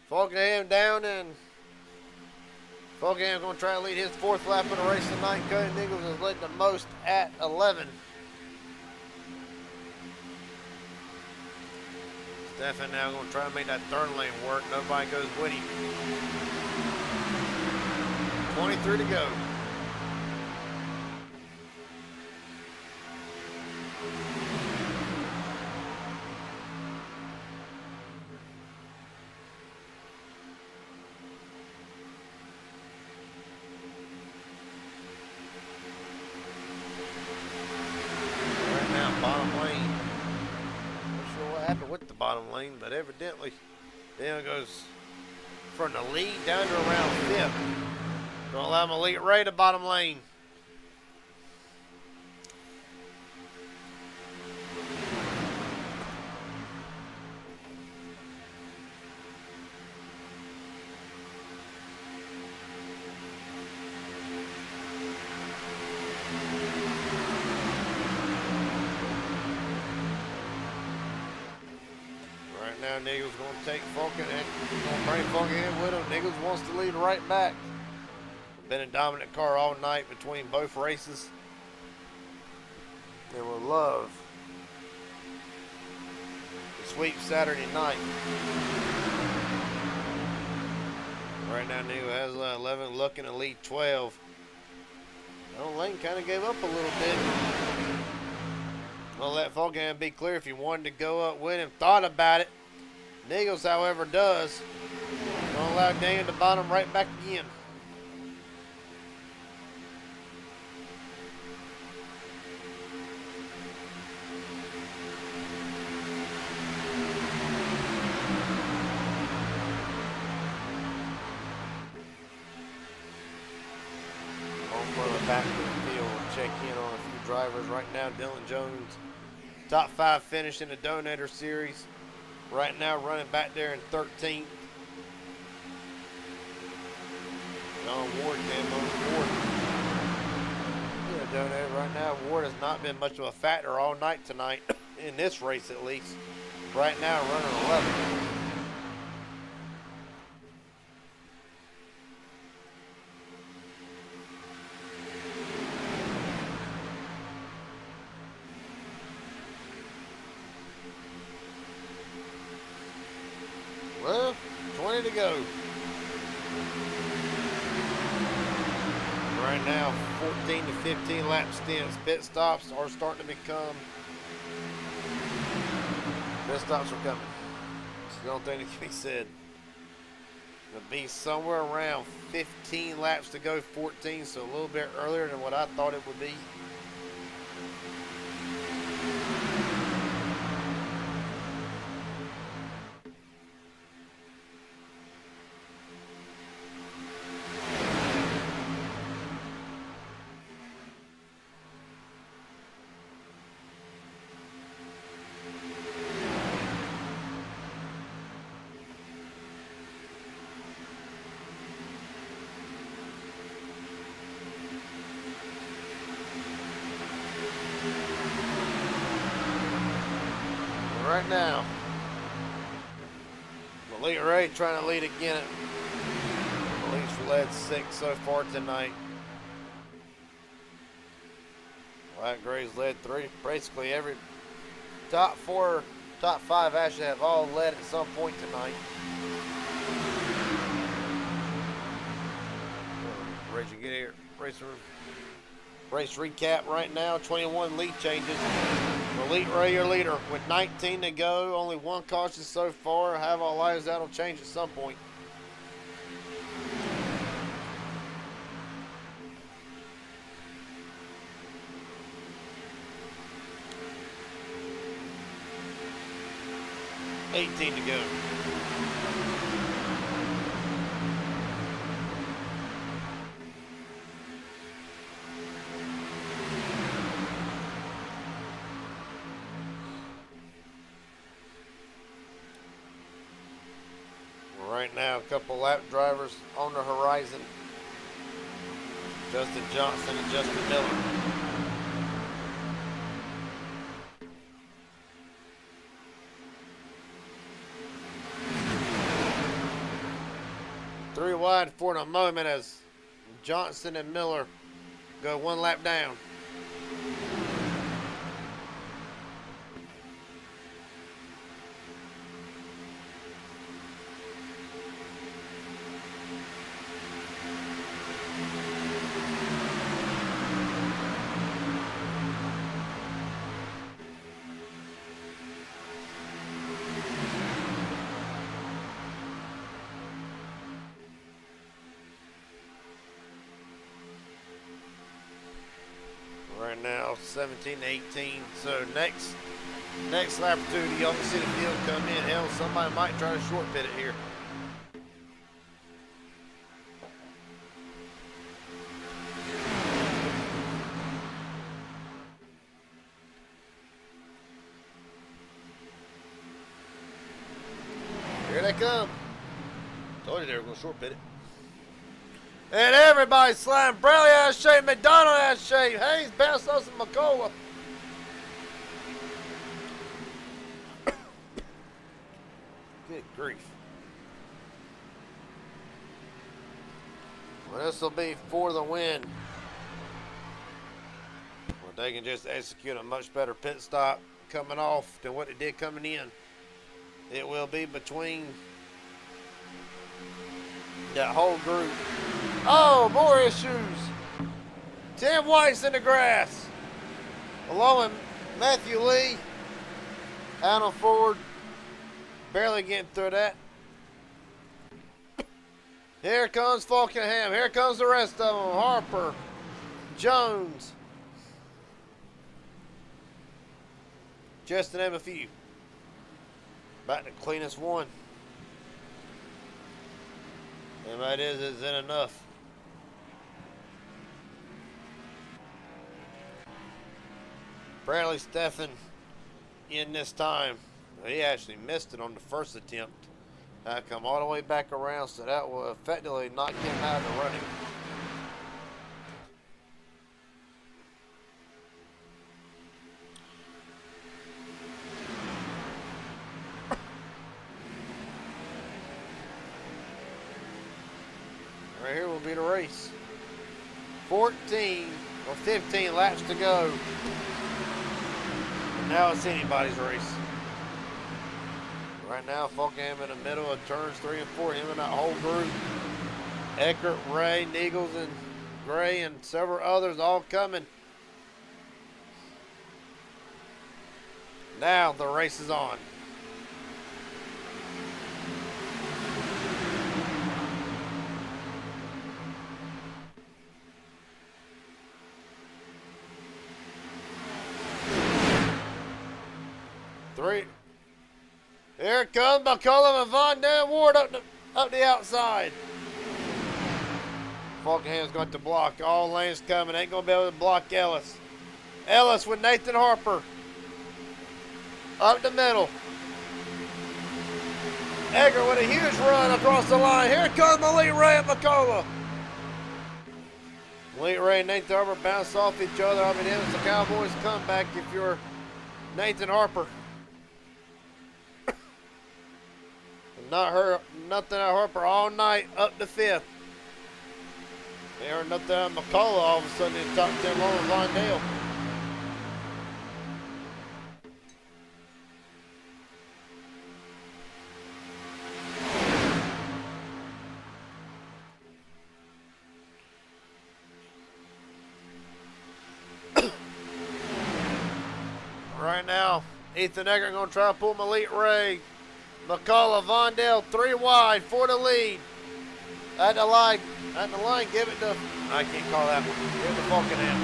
Falkenham down, and Falkenham's going to try to lead his 4th lap of the race tonight. Cody Nichols has led the most at 11. Stefan now going to try to make that 3rd lane work. Nobody goes with him. 23 to go. Right now, bottom lane. Not sure what happened with the bottom lane, but evidently, then it goes from the lead down to around 5th. Don't allow him to lead right to bottom lane. Right now, Nichols going to take Falkenham and going to bring Falkenham with him. Nichols wants to lead right back. Been a dominant car all night between both races. And would love to sweep Saturday night. Right now, Neal has 11, looking to lead 12. Well, Lane kind of gave up a little bit. Well, let Fulgham be clear if he wanted to go up with him, thought about it. Nichols, however, does. Don't allow Daniel to bottom right back again. Back to the field, check in on a few drivers right now. Dylan Jones, top 5 finish in the Donator Series. Right now running back there in 13th. John Ward came on 4th. Yeah, Donator right now. Ward has not been much of a factor all night tonight, in this race at least. Right now running 11th. Well, 20 to go. Right now, 14 to 15 lap stints. Pit stops are starting to become. Pit stops are coming. It's the only thing that can be said. It'll be somewhere around 15 laps to go, 14, so a little bit earlier than what I thought it would be. Right now, Elite Ray trying to lead again. Elite's led 6 so far tonight. White Gray's led 3. Basically every top 4, top 5 actually have all led at some point tonight. Racing get here. Race recap right now. 21 lead changes. Elite Ray, your leader, with 19 to go. Only 1 caution so far. Have all lives, that'll change at some point. $18 to go. Right now, a couple lap drivers on the horizon. Justin Johnson and Justin Miller. Three wide for the moment as Johnson and Miller go 1 lap down. Right now, 17 to 18. So next lap or two, y'all can see the field come in. Hell, somebody might try to short pit it here. Here they come. Told you they were going to short pit it. And everybody's sliding. Bradley out of shape. McDonald out of shape. Hayes bounced off some McCullough. Good grief. Well, this will be for the win. Well, they can just execute a much better pit stop coming off than what they did coming in. It will be between that whole group. Oh, more issues. Tim White's in the grass. Along with Matthew Lee. Adam Ford. Barely getting through that. Here comes Falkenham. Here comes the rest of them. Harper. Jones. Just to name a few. About the cleanest one. And that isn't enough. Bradley Steffen in this time. He actually missed it on the first attempt. Come all the way back around, so that will effectively knock him out of the running. Right here will be the race. 14 or 15 laps to go. And now it's anybody's race. Right now, Falkenham in the middle of turns 3 and 4. Him and that whole group. Eckert, Ray, Niegels, and Gray, and several others all coming. Now the race is on. Three. Here it comes, McCullum and Von Dan Ward up the outside. Falkenham's got to block. All lanes coming. Ain't going to be able to block Ellis. Ellis with Nathan Harper. Up the middle. Egger with a huge run across the line. Here comes Malik Ray and McCullough. Malik Ray and Nathan Harper bounce off each other. I mean, it's the Cowboys comeback if you're Nathan Harper. Nothing out of Harper all night up to 5th. They heard nothing out of McCullough all of a sudden in the top 10 along with Von Dale. Right now, Ethan Egger going to try to pull Malik Ray. McCullough, Vondale, 3 wide for the lead. At the line, give it to, I can't call that one. Give it to Falkenham.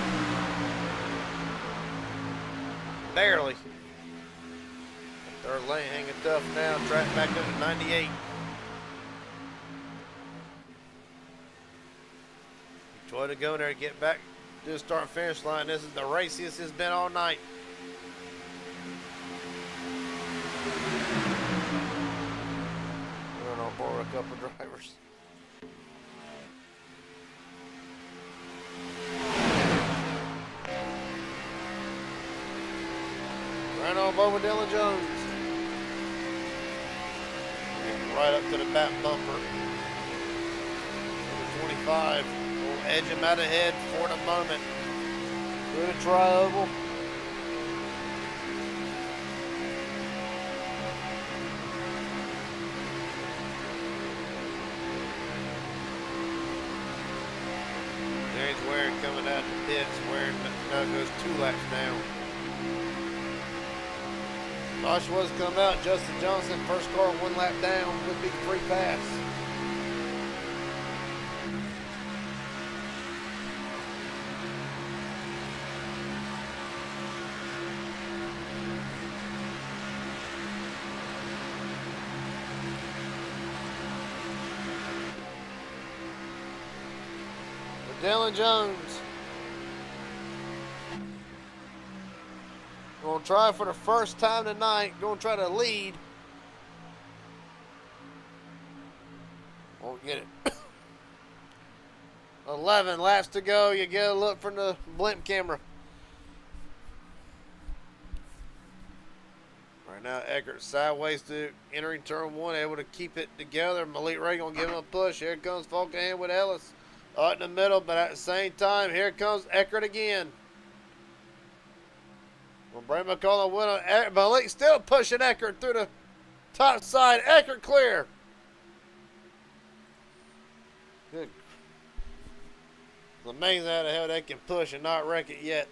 Barely. Third lane hanging tough now, track back up to 98. Try to go there, get back to the start finish line. This is the raciest it's been all night. For a couple drivers. Right on over Dylan Jones. Right up to the back bumper. 25. We'll edge him out ahead for the moment. Through the tri-oval. Waring coming out the pits. Waring now goes 2 laps down. Oshawa's come out. Justin Johnson, first car 1 lap down. Would be free pass. Dylan Jones going to try for the first time tonight. Going to try to lead. Won't get it. 11 laps to go. You get a look from the blimp camera. Right now, Eckert sideways to entering turn 1, able to keep it together. Malik Ray going to give him a push. Here comes Falkenham with Ellis. Out in the middle, but at the same time, here comes Eckert again. Well, Brandon McCullough went on. Malik still pushing Eckert through the Top side, Eckert clear. Good. It's amazing how the hell they can push and not wreck it yet.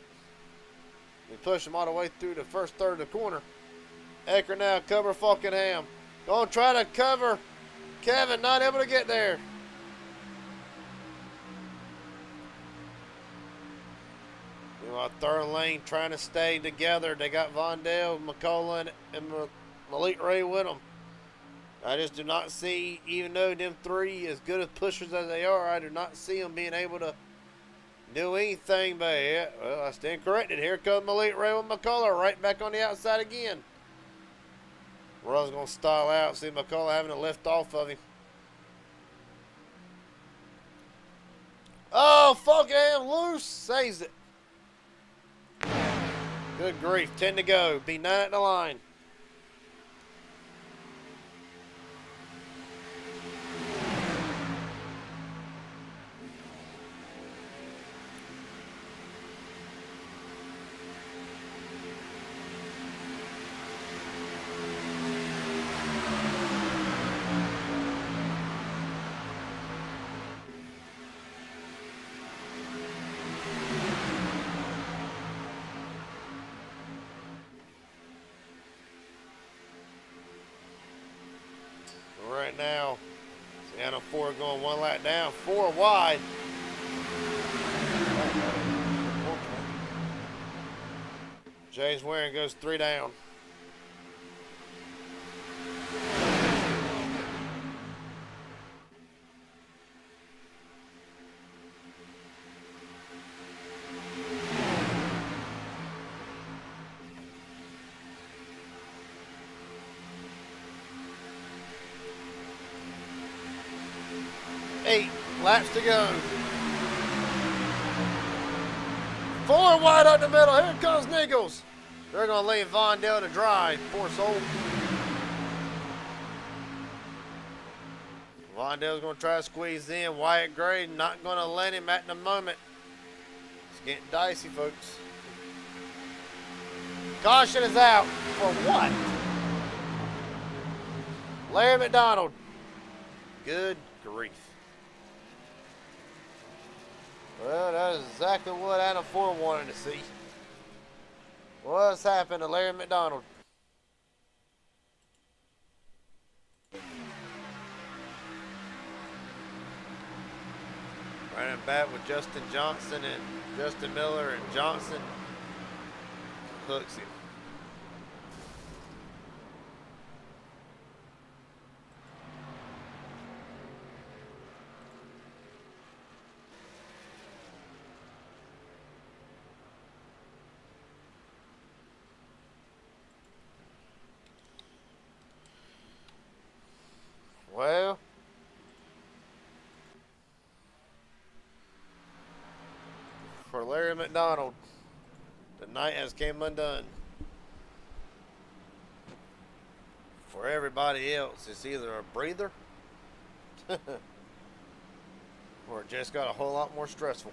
We push them all the way through the first third of the corner. Eckert now cover Falkenham. Gonna try to cover Kevin, not able to get there. Meanwhile, third lane trying to stay together. They got Vondale, McCullough, and Malik Ray with them. I just do not see, even though them three as good as pushers as they are, I do not see them being able to do anything. But yeah, well, I stand corrected. Here comes Malik Ray with McCullough right back on the outside again. Russ gonna style out. See McCullough having to lift off of him. Oh, Falkenham loose. Saves it. Good grief. 10 to go. B9 at the line. Right now, Sienna 4 going one lap down, 4 wide. James Waring goes 3 down. Laps to go. 4 wide up the middle. Here comes Nichols. They're going to leave Vondale to dry. Poor soul. Vondale's going to try to squeeze in. Wyatt Gray not going to let him at the moment. It's getting dicey, folks. Caution is out. For what? Larry McDonald. Good grief. Well, that is exactly what Adam Ford wanted to see. What's happened to Larry McDonald? Running back with Justin Johnson and Justin Miller, and Johnson hooks him. Well, for Larry McDonald, the night has came undone. For everybody else, it's either a breather or it just got a whole lot more stressful.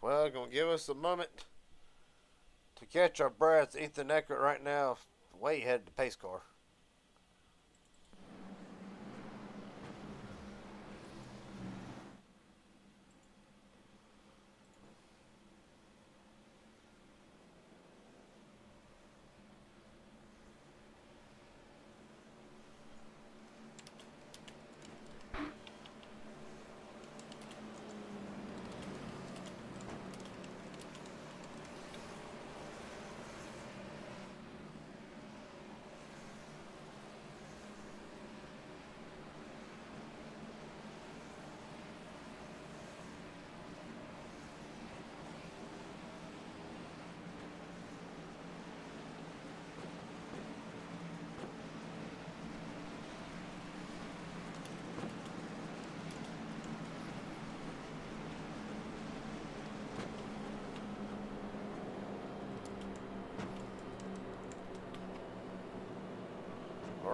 Well, gonna give us a moment to catch our breath. Ethan Eckert right now way ahead of the pace car.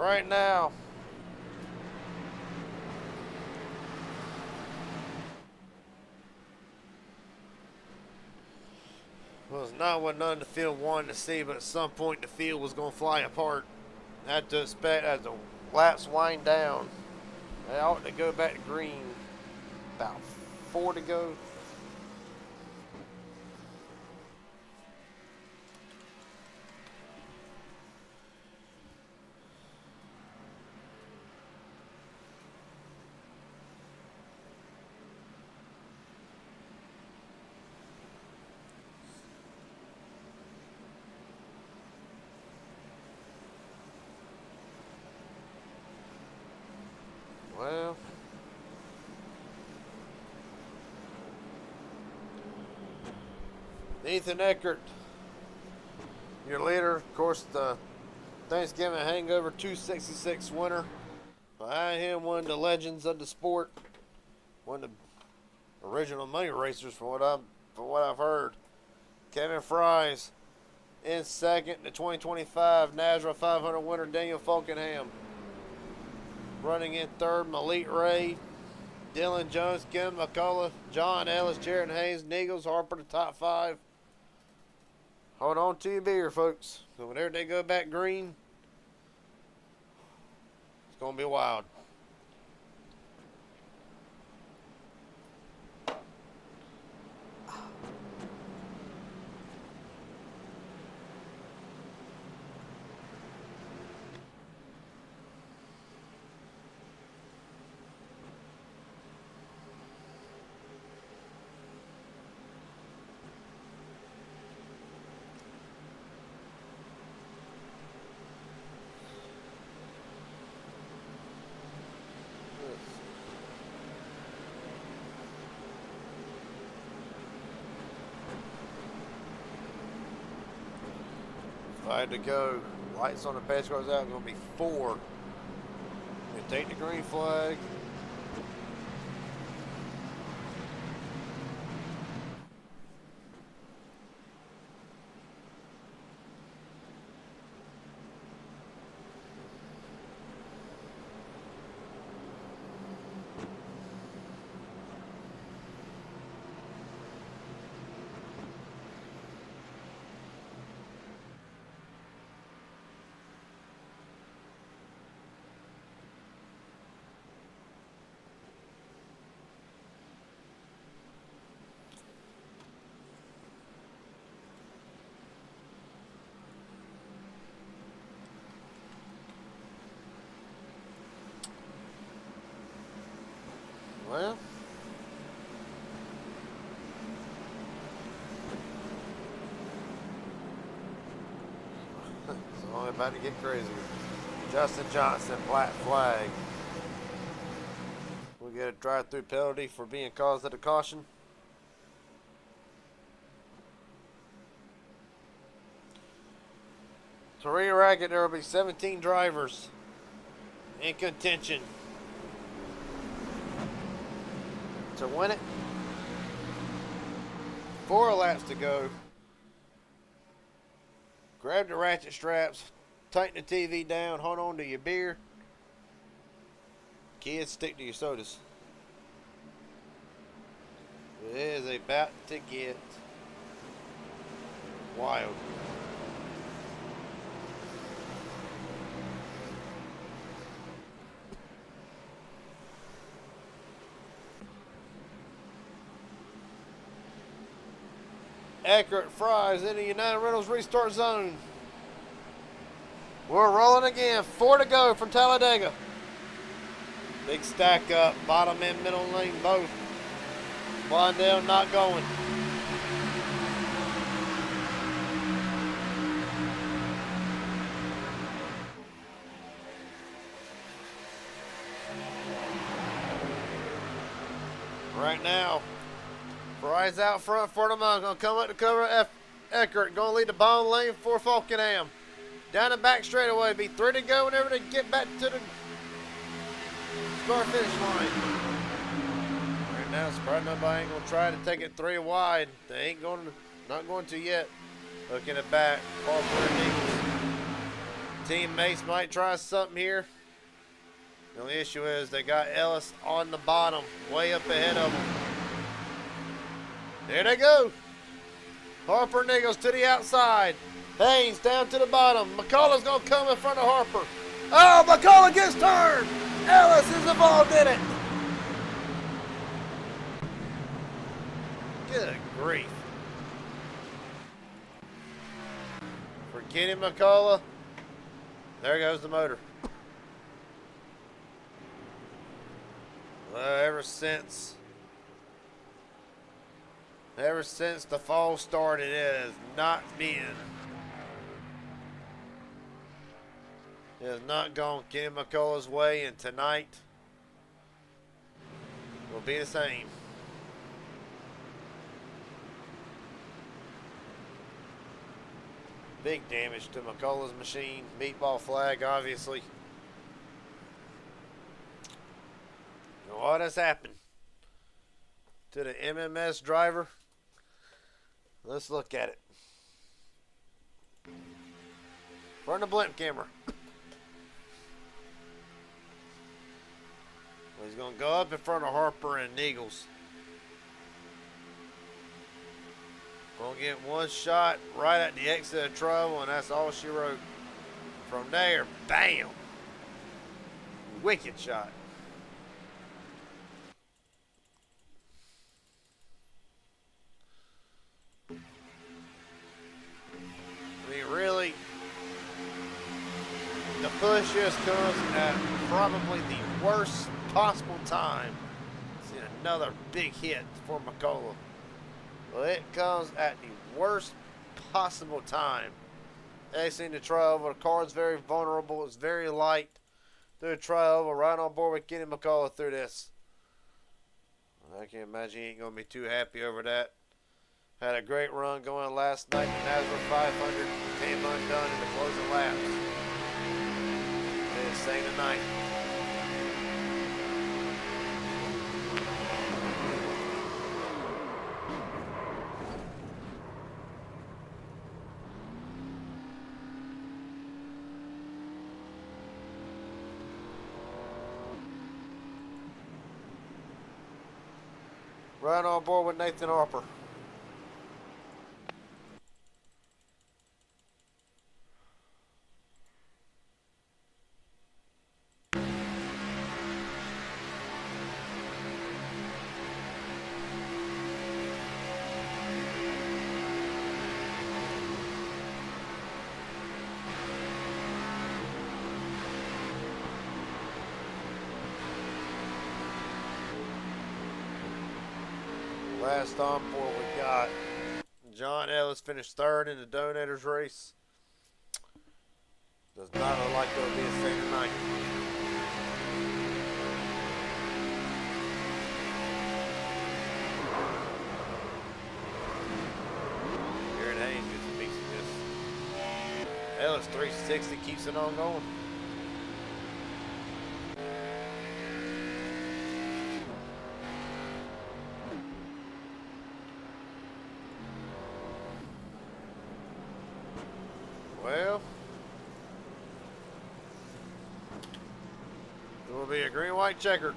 right now, was not what none of the field wanted to see, but at some point the field was going to fly apart. I had to expect as the laps wind down, they ought to go back to green. About 4 to go. Well, Ethan Eckert, your leader, of course, the Thanksgiving Hangover 266 winner. Behind him, one of the legends of the sport, one of the original money racers, from what I've heard. Kevin Fries in second. The 2025 NASRA 500 winner Daniel Falkenham. Running in third, Malik Ray, Dylan Jones, Kim McCullough, John Ellis, Jared Hayes, Neagles, Harper, the top 5. Hold on to your beer, folks. So whenever they go back green, it's going to be wild. Five to go. Lights on the pace cars out. Going to be 4. They take the green flag. Well, it's only about to get crazy. Justin Johnson, black flag. We'll get a drive-through penalty for being caused at a caution. To re-racket, there will be 17 drivers in contention to win it. 4 laps to go. Grab the ratchet straps, tighten the TV down, hold on to your beer. Kids, stick to your sodas. It is about to get wild. Eckert, Fries in the United Rentals restart zone. We're rolling again. 4 to go from Talladega. Big stack up. Bottom and middle lane both. Blondell not going. Right now, Fries out front for the mile. Gonna come up to cover Eckert. Gonna lead the bottom lane for Falkenham. Down the back straightaway. Be 3 to go whenever they get back to the start finish line. Right now, it's probably nobody ain't gonna try to take it 3 wide. They ain't going to, not going to yet. Looking at back. Ball for the Eagles. Teammates might try something here. The only issue is they got Ellis on the bottom, way up ahead of them. There they go. Harper and Nichols to the outside. Haynes down to the bottom. McCullough's going to come in front of Harper. Oh, McCullough gets turned. Ellis is involved in it. Good grief. For Kenny McCullough. There goes the motor. Well, ever since the fall started, it has not gone Kenny McCullough's way, and tonight will be the same. Big damage to McCullough's machine. Meatball flag, obviously. And what has happened to the MMS driver? Let's look at it. Run the blimp camera. Well, he's going to go up in front of Harper and Nichols. Gonna get one shot right at the exit of trouble, and that's all she wrote. From there, bam! Wicked shot. I mean, really, the push just comes at probably the worst possible time. See another big hit for McCullough. Well, it comes at the worst possible time. Exiting the tri-oval. The car's very vulnerable. It's very light. Through the tri-oval. Right on board with Kenny McCullough through this. I can imagine he ain't going to be too happy over that. Had a great run going last night. The NASCAR 500 came undone in the closing laps. Did the same tonight. Right on board with Nathan Harper. Last on board we got John Ellis finished third in the Donators race. Does not look like there'll be a same tonight. Garrett Haynes gets a piece of this. Ellis 360 keeps it on going. Well, it will be a green-white checkered.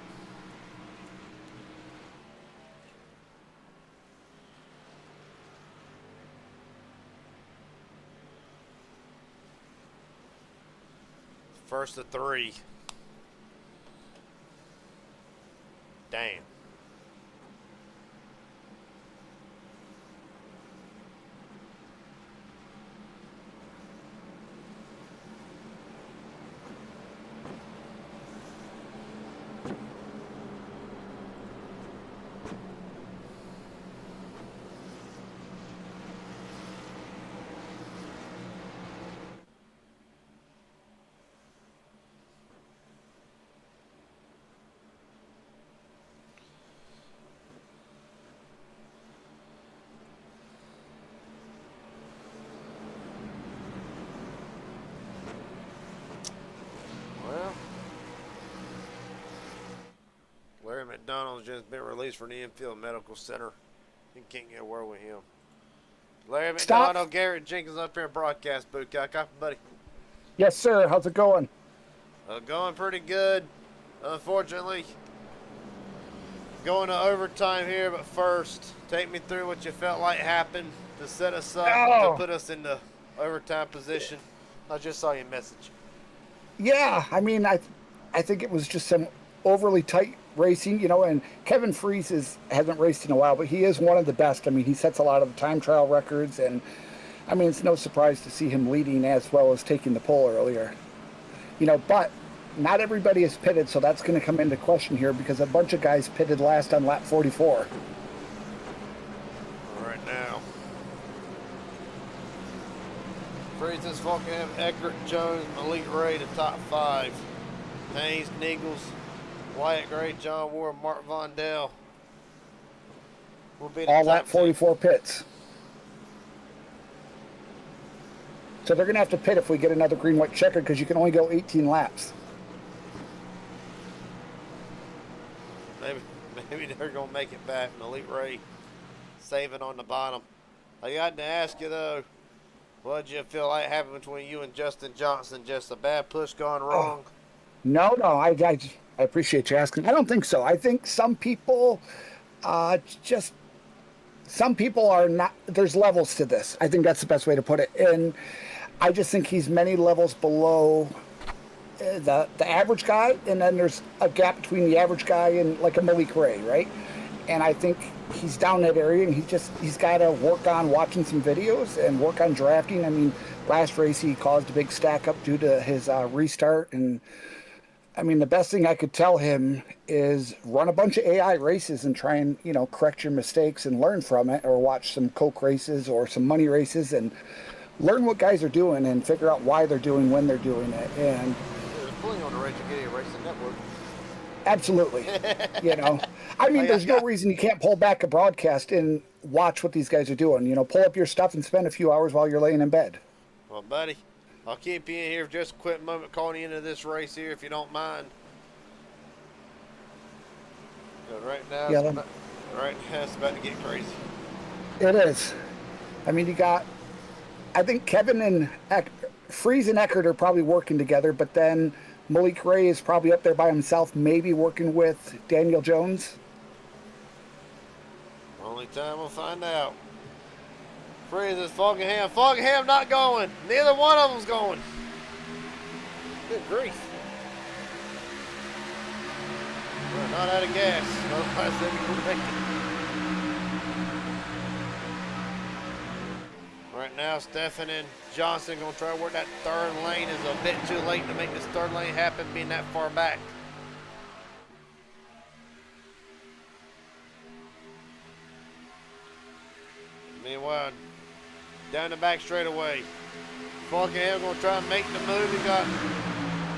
First of three. Damn. Larry McDonald's just been released from the infield medical center. You can't get a word with him. Larry McDonald, Garrett Jenkins up here in broadcast booth. Copy, buddy. Yes, sir. How's it going? Going pretty good. Unfortunately, going to overtime here, but first, take me through what you felt like happened to set us up to Oh, put us in the overtime position. I just saw your message. yeah. I think it was just some overly tight racing, and Kevin Freese hasn't raced in a while, but he is one of the best. I mean, he sets a lot of the time trial records, and I mean, it's no surprise to see him leading as well as taking the pole earlier. But not everybody is pitted, so that's going to come into question here because a bunch of guys pitted last on lap 44. All right now. Francis Falkenham, Eckert, Jones, Malik Ray, the top 5. Haynes, Nichols, Wyatt Gray, John Ward, Mark Vondell will be the All top lap 10. 44 pits. So they're going to have to pit if we get another green white checker because you can only go 18 laps. Maybe they're gonna make it back. Malik Ray saving on the bottom. I got to ask you though, what did you feel like happened between you and Justin Johnson? Just a bad push gone wrong? No, I appreciate you asking. I don't think so. I think some people some people are not, there's levels to this. I think that's the best way to put it. And I just think he's many levels below the average guy, and then there's a gap between the average guy and like a Malik Ray, right? And I think he's down that area, and he's got to work on watching some videos and work on drafting. I mean, last race he caused a big stack up due to his restart, and I mean the best thing I could tell him is run a bunch of AI races and try and correct your mistakes and learn from it, or watch some Coke races or some money races and learn what guys are doing and figure out why they're doing when they're doing it. And There's plenty on the Racing Network. absolutely. I mean, there's no reason you can't pull back a broadcast and watch what these guys are doing. Pull up your stuff and spend a few hours while you're laying in bed. Well, buddy, I'll keep you in here for just a quick moment, calling you into this race here, if you don't mind. But right now, it's about to get crazy. It is. I mean, I think Kevin and Freeze and Eckert are probably working together, but then Malik Ray is probably up there by himself, maybe working with Daniel Jones. Only time we'll find out. Freeze is Falkenham. Falkenham not going. Neither one of them's going. Good grief. We're not out of gas. Otherwise, they'd be predicted. Right now, Stephan and Johnson going to try to work that third lane. Is a bit too late to make this third lane happen, being that far back. Meanwhile, down the back straightaway. Falkenham going to try and make the move. He got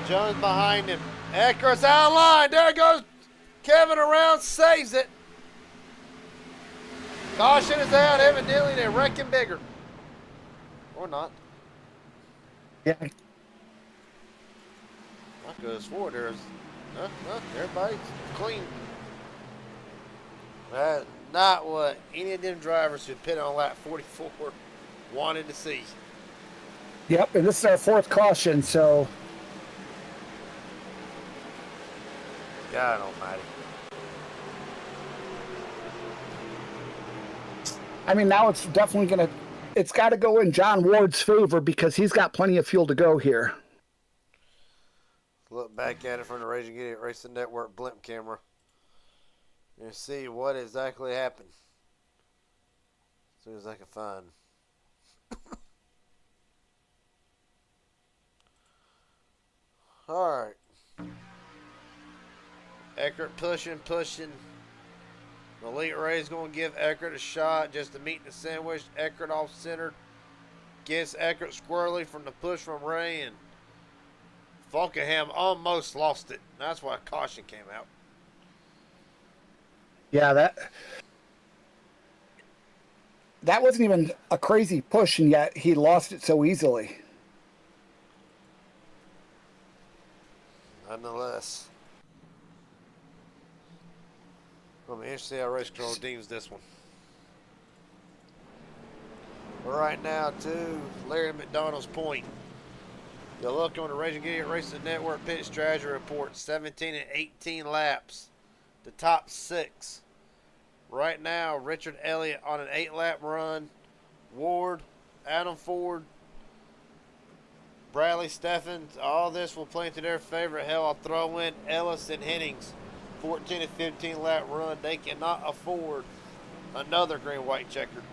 Jones behind him. Eckert's out of line. There goes Kevin around, saves it. Caution is out. Evidently, they're wrecking bigger. Or not. Yeah. I could have swore there's. Everybody's clean. That's not what any of them drivers who pit on lap 44 wanted to see. Yep, and this is our fourth caution, so. God almighty. I mean, now it's definitely it's got to go in John Ward's favor because he's got plenty of fuel to go here. Look back at it from the Racing Network blimp camera and see what exactly happened. As soon as I can find. All right. Eckert pushing. Malik Ray's going to give Eckert a shot just to meet the sandwich. Eckert off center. Gets Eckert squirrely from the push from Ray, and Falkenham almost lost it. That's why caution came out. Yeah, that wasn't even a crazy push, and yet he lost it so easily. Nonetheless. Let me see how race control deems this one. Right now, to Larry McDonald's point. You're looking at the Racing Idiot Racing Network pit strategy report. 17 and 18 laps. The top 6. Right now, Richard Elliott on an 8-lap run. Ward, Adam Ford, Bradley Steffens, all this will play into their favor. Hell, I'll throw in Ellis and Hennings. 14 and 15 lap run. They cannot afford another green-white checkered.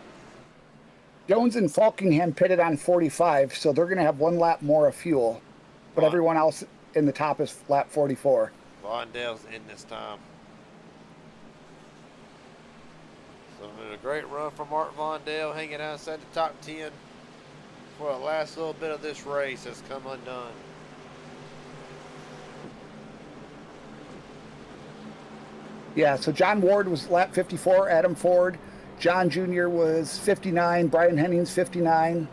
Jones and Falkingham pitted on 45, so they're going to have 1 lap more of fuel. But everyone else in the top is lap 44. Vondale's in this time. So a great run from Mark Vondale, hanging outside the top 10 for the last little bit of this race has come undone. Yeah, so John Ward was lap 54, Adam Ford. John Jr. was 59, Brian Hennings 59.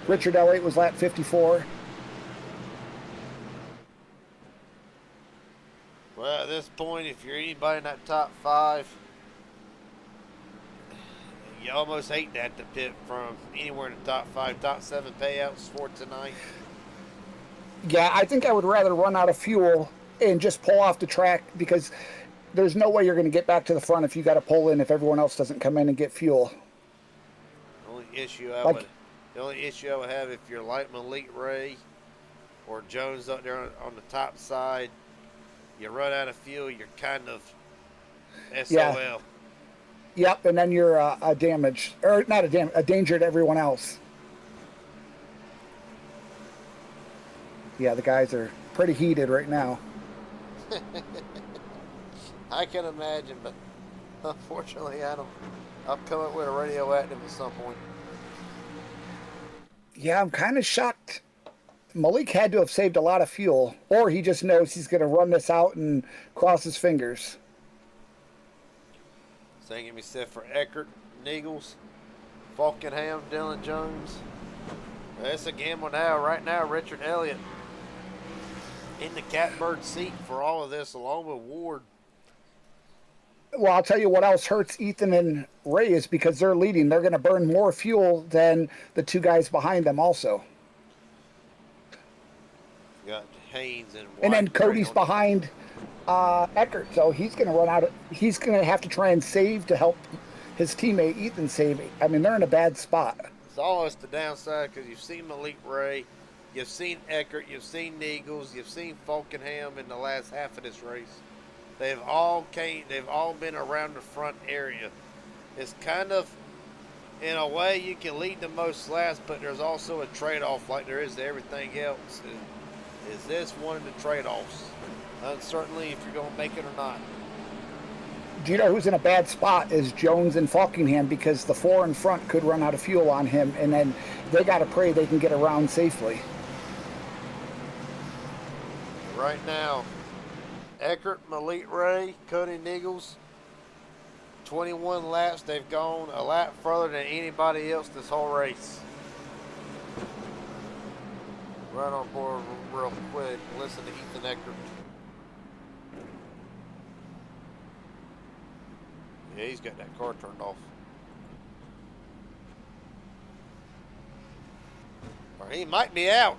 Richard Elliott was lap 54. Well, at this point, if you're anybody in that top 5, you almost hate that to pit from anywhere in the top 5, top 7 payouts for tonight. Yeah, I think I would rather run out of fuel and just pull off the track, because there's no way you're going to get back to the front if you got to pull in if everyone else doesn't come in and get fuel. The only issue I would have if you're like Malik Ray or Jones up there on the top side, you run out of fuel, you're kind of SOL. Yeah. Yep, and then you're a damage, or not a danger to everyone else. Yeah, the guys are pretty heated right now. I can imagine, but unfortunately, I'll come up with a radioactive at some point. Yeah, I'm kind of shocked. Malik had to have saved a lot of fuel, or he just knows he's going to run this out and cross his fingers. Same can be said for Eckert, Niegels, Falkenham, Dylan Jones. That's a gamble now. Right now, Richard Elliott in the catbird seat for all of this, along with Ward. Well, I'll tell you what else hurts Ethan and Ray is because they're leading. They're going to burn more fuel than the 2 guys behind them also. You got Haynes and White. And then Cody's behind Eckert, so he's going to run out. He's going to have to try and save to help his teammate Ethan save. I mean, they're in a bad spot. It's always the downside because you've seen Malik Ray, you've seen Eckert, you've seen Niegels, you've seen Falkenham in the last half of this race. They've all been around the front area. It's kind of, in a way, you can lead the most laps, but there's also a trade-off like there is to everything else. Is this one of the trade-offs? Uncertainly if you're going to make it or not. Do you know who's in a bad spot is Jones and Falkingham, because the 4 in front could run out of fuel on him, and then they got to pray they can get around safely. Right now, Eckert, Malik Ray, Cody Niegels, 21 laps. They've gone a lap further than anybody else this whole race. Right on board real quick. Listen to Ethan Eckert. Yeah, he's got that car turned off. Or he might be out.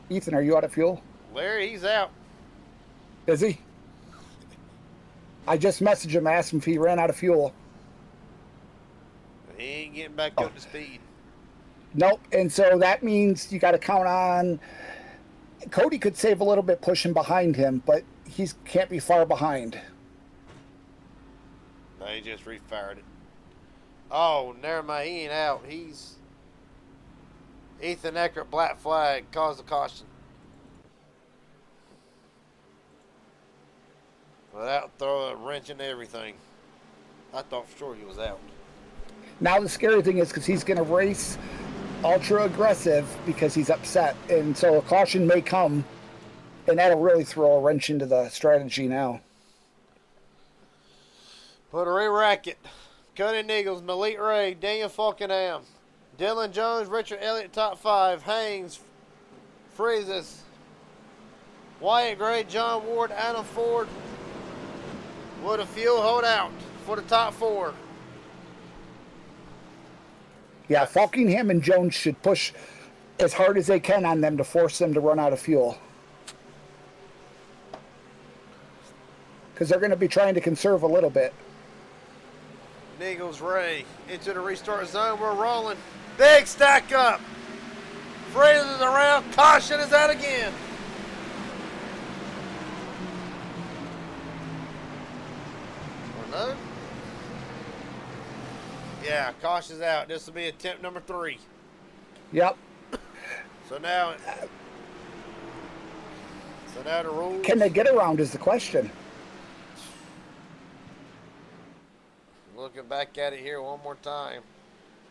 Ethan, are you out of fuel? Larry, he's out. Is he? I just messaged him, asked him if he ran out of fuel. He ain't getting back up to speed. Nope. And so that means you got to count on Cody could save a little bit pushing behind him, but he can't be far behind. No, he just refired it. Oh, never mind. He ain't out. He's Ethan Eckert, black flag, caused a caution. Without throwing a wrench into everything. I thought for sure he was out. Now the scary thing is because he's going to race ultra aggressive because he's upset. And so a caution may come, and that'll really throw a wrench into the strategy now. Put a re-racket. Cody Niegels, Malik Ray, Daniel Falkenham, Dylan Jones, Richard Elliott, top 5. Haynes, Freezes, Wyatt Gray, John Ward, Adam Ford. Would a fuel hold out for the top 4? Yeah, Falkingham and Jones should push as hard as they can on them to force them to run out of fuel. Because they're going to be trying to conserve a little bit. Eagles Ray into the restart zone. We're rolling. Big stack up. Fraser is around. Caution is out again. Or no? Yeah, caution's out. This will be attempt number 3. Yep. So now the rules. Can they get around is the question. Looking back at it here one more time.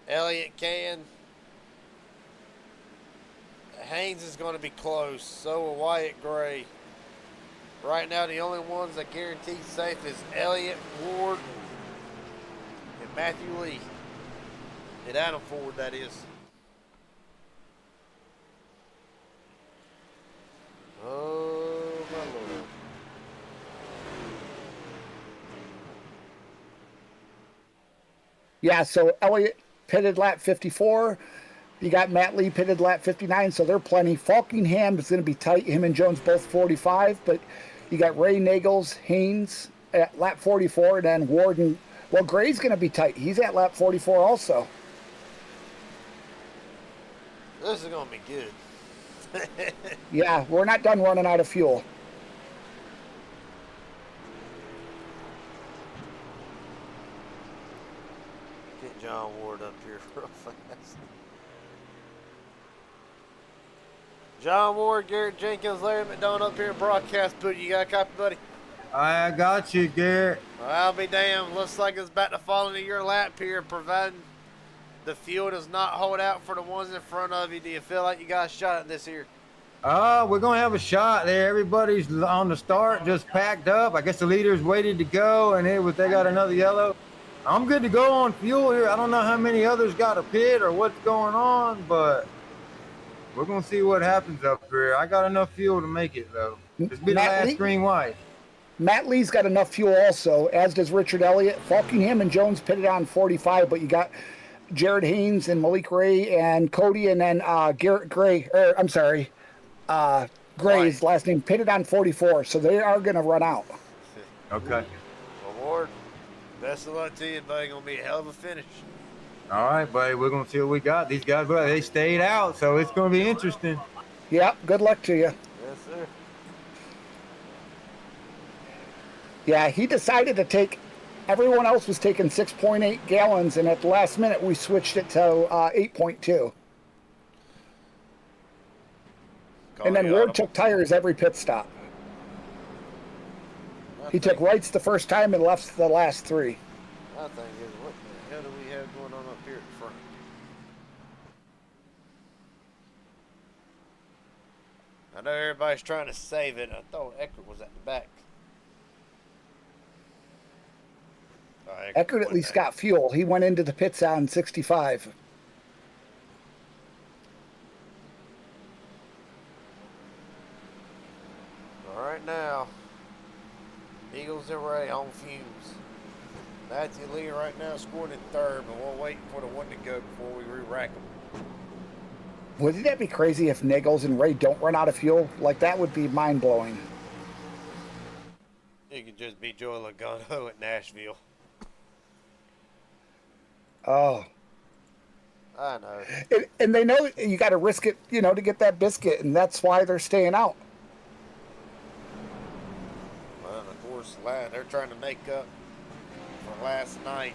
Elliott can. Haynes is going to be close. So will Wyatt Gray. Right now, the only ones that guarantee safe is Elliott, Ward, and Matthew Lee. And Adam Ford, that is. Oh, my Lord. Yeah, so Elliott pitted lap 54. You got Matt Lee pitted lap 59, so they're plenty. Falkingham is going to be tight. Him and Jones both 45, but you got Ray, Nagels, Haynes at lap 44, and then Warden. Well, Gray's going to be tight. He's at lap 44 also. This is going to be good. Yeah, we're not done running out of fuel. Get John Ward up here real fast. John Ward, Garrett Jenkins, Larry McDonald up here in broadcast booth. You got a copy, buddy? I got you, Garrett. Well, I'll be damned. Looks like it's about to fall into your lap here, providing the fuel does not hold out for the ones in front of you. Do you feel like you got a shot at this here? We're going to have a shot there. Everybody's on the start, just packed up. I guess the leaders waited to go, and they got another yellow. I'm good to go on fuel here. I don't know how many others got a pit or what's going on, but we're going to see what happens up here. I got enough fuel to make it, though. This be the last green white. Matt Lee's got enough fuel also, as does Richard Elliott. Falkingham and Jones pitted on 45, but you got Jared Haynes and Malik Ray and Cody, and then Garrett Gray, Gray's last name, pitted on 44, so they are going to run out. Okay. Well, Ward, best of luck to you, buddy. Going to be a hell of a finish. All right, buddy. We're going to see what we got. These guys, they stayed out, so it's going to be interesting. Yep, good luck to you. Yes, sir. Yeah, he decided to take, everyone else was taking 6.8 gallons, and at the last minute we switched it to 8.2. And then Ward took tires every pit stop. He took rights the first time and left the last 3. My thing is, what the hell do we have going on up here at the front? I know everybody's trying to save it. I thought Eckert was at the back. Eckert at least got fuel. He went into the pits on 65. All right now, Eagles and Ray on fumes. Matthew Lee right now scored in 3rd, but we're waiting for the one to go before we re-rack them. Wouldn't that be crazy if Nagels and Ray don't run out of fuel? Like, that would be mind-blowing. It could just be Joey Logano at Nashville. Oh. I know. And they know you got to risk it, to get that biscuit, and that's why they're staying out. Well, of course, they're trying to make up for last night.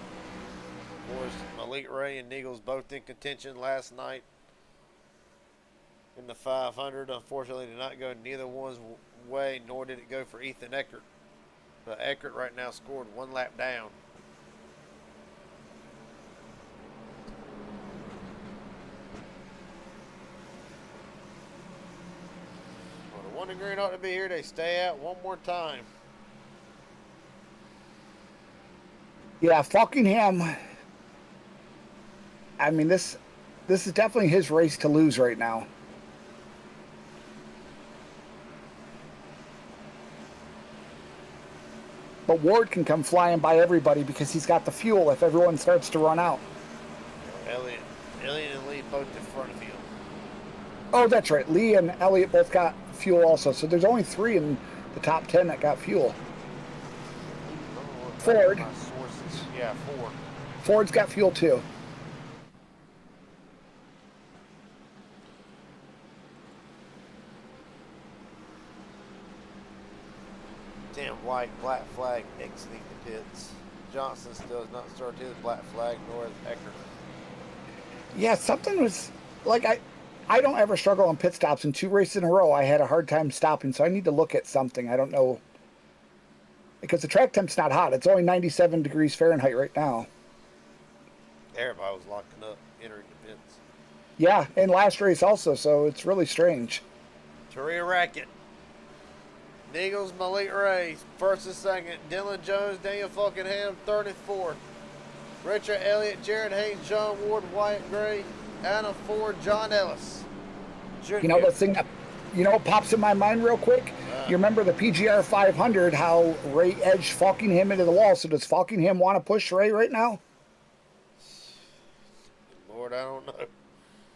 Of course, Malik Ray and Eagles both in contention last night in the 500. Unfortunately, did not go neither one's way, nor did it go for Ethan Eckert. But Eckert right now scored 1 lap down. Well, the one in green ought to be here. They stay out one more time. Yeah, Falkingham. I mean, this is definitely his race to lose right now. But Ward can come flying by everybody because he's got the fuel if everyone starts to run out. Elliott Elliott and Lee both in front of you. Oh, that's right. Lee and Elliott both got fuel also. So there's only 3 in the top 10 that got fuel. Ford. My sources. Yeah, 4. Ford's got fuel too. Damn white, black flag exiting the pits. Johnson still has not started his black flag, nor has Eckert. Yeah, something was like I don't ever struggle on pit stops. In 2 races in a row, I had a hard time stopping, so I need to look at something. I don't know. Because the track temp's not hot. It's only 97 degrees Fahrenheit right now. Everybody was locking up, entering the pits. Yeah, and last race also, so it's really strange. Taria Rackett. Nichols, Malik Ray, first and second. Dylan Jones, Daniel Falkenham, third and fourth. Richard Elliott, Jared Haynes, John Ward, Wyatt Gray, Anna Ford, John Ellis. Junior. You know the thing that, what pops in my mind real quick? You remember the PGR 500, how Ray edged Falkingham into the wall. So does Falkingham want to push Ray right now? Lord, I don't know.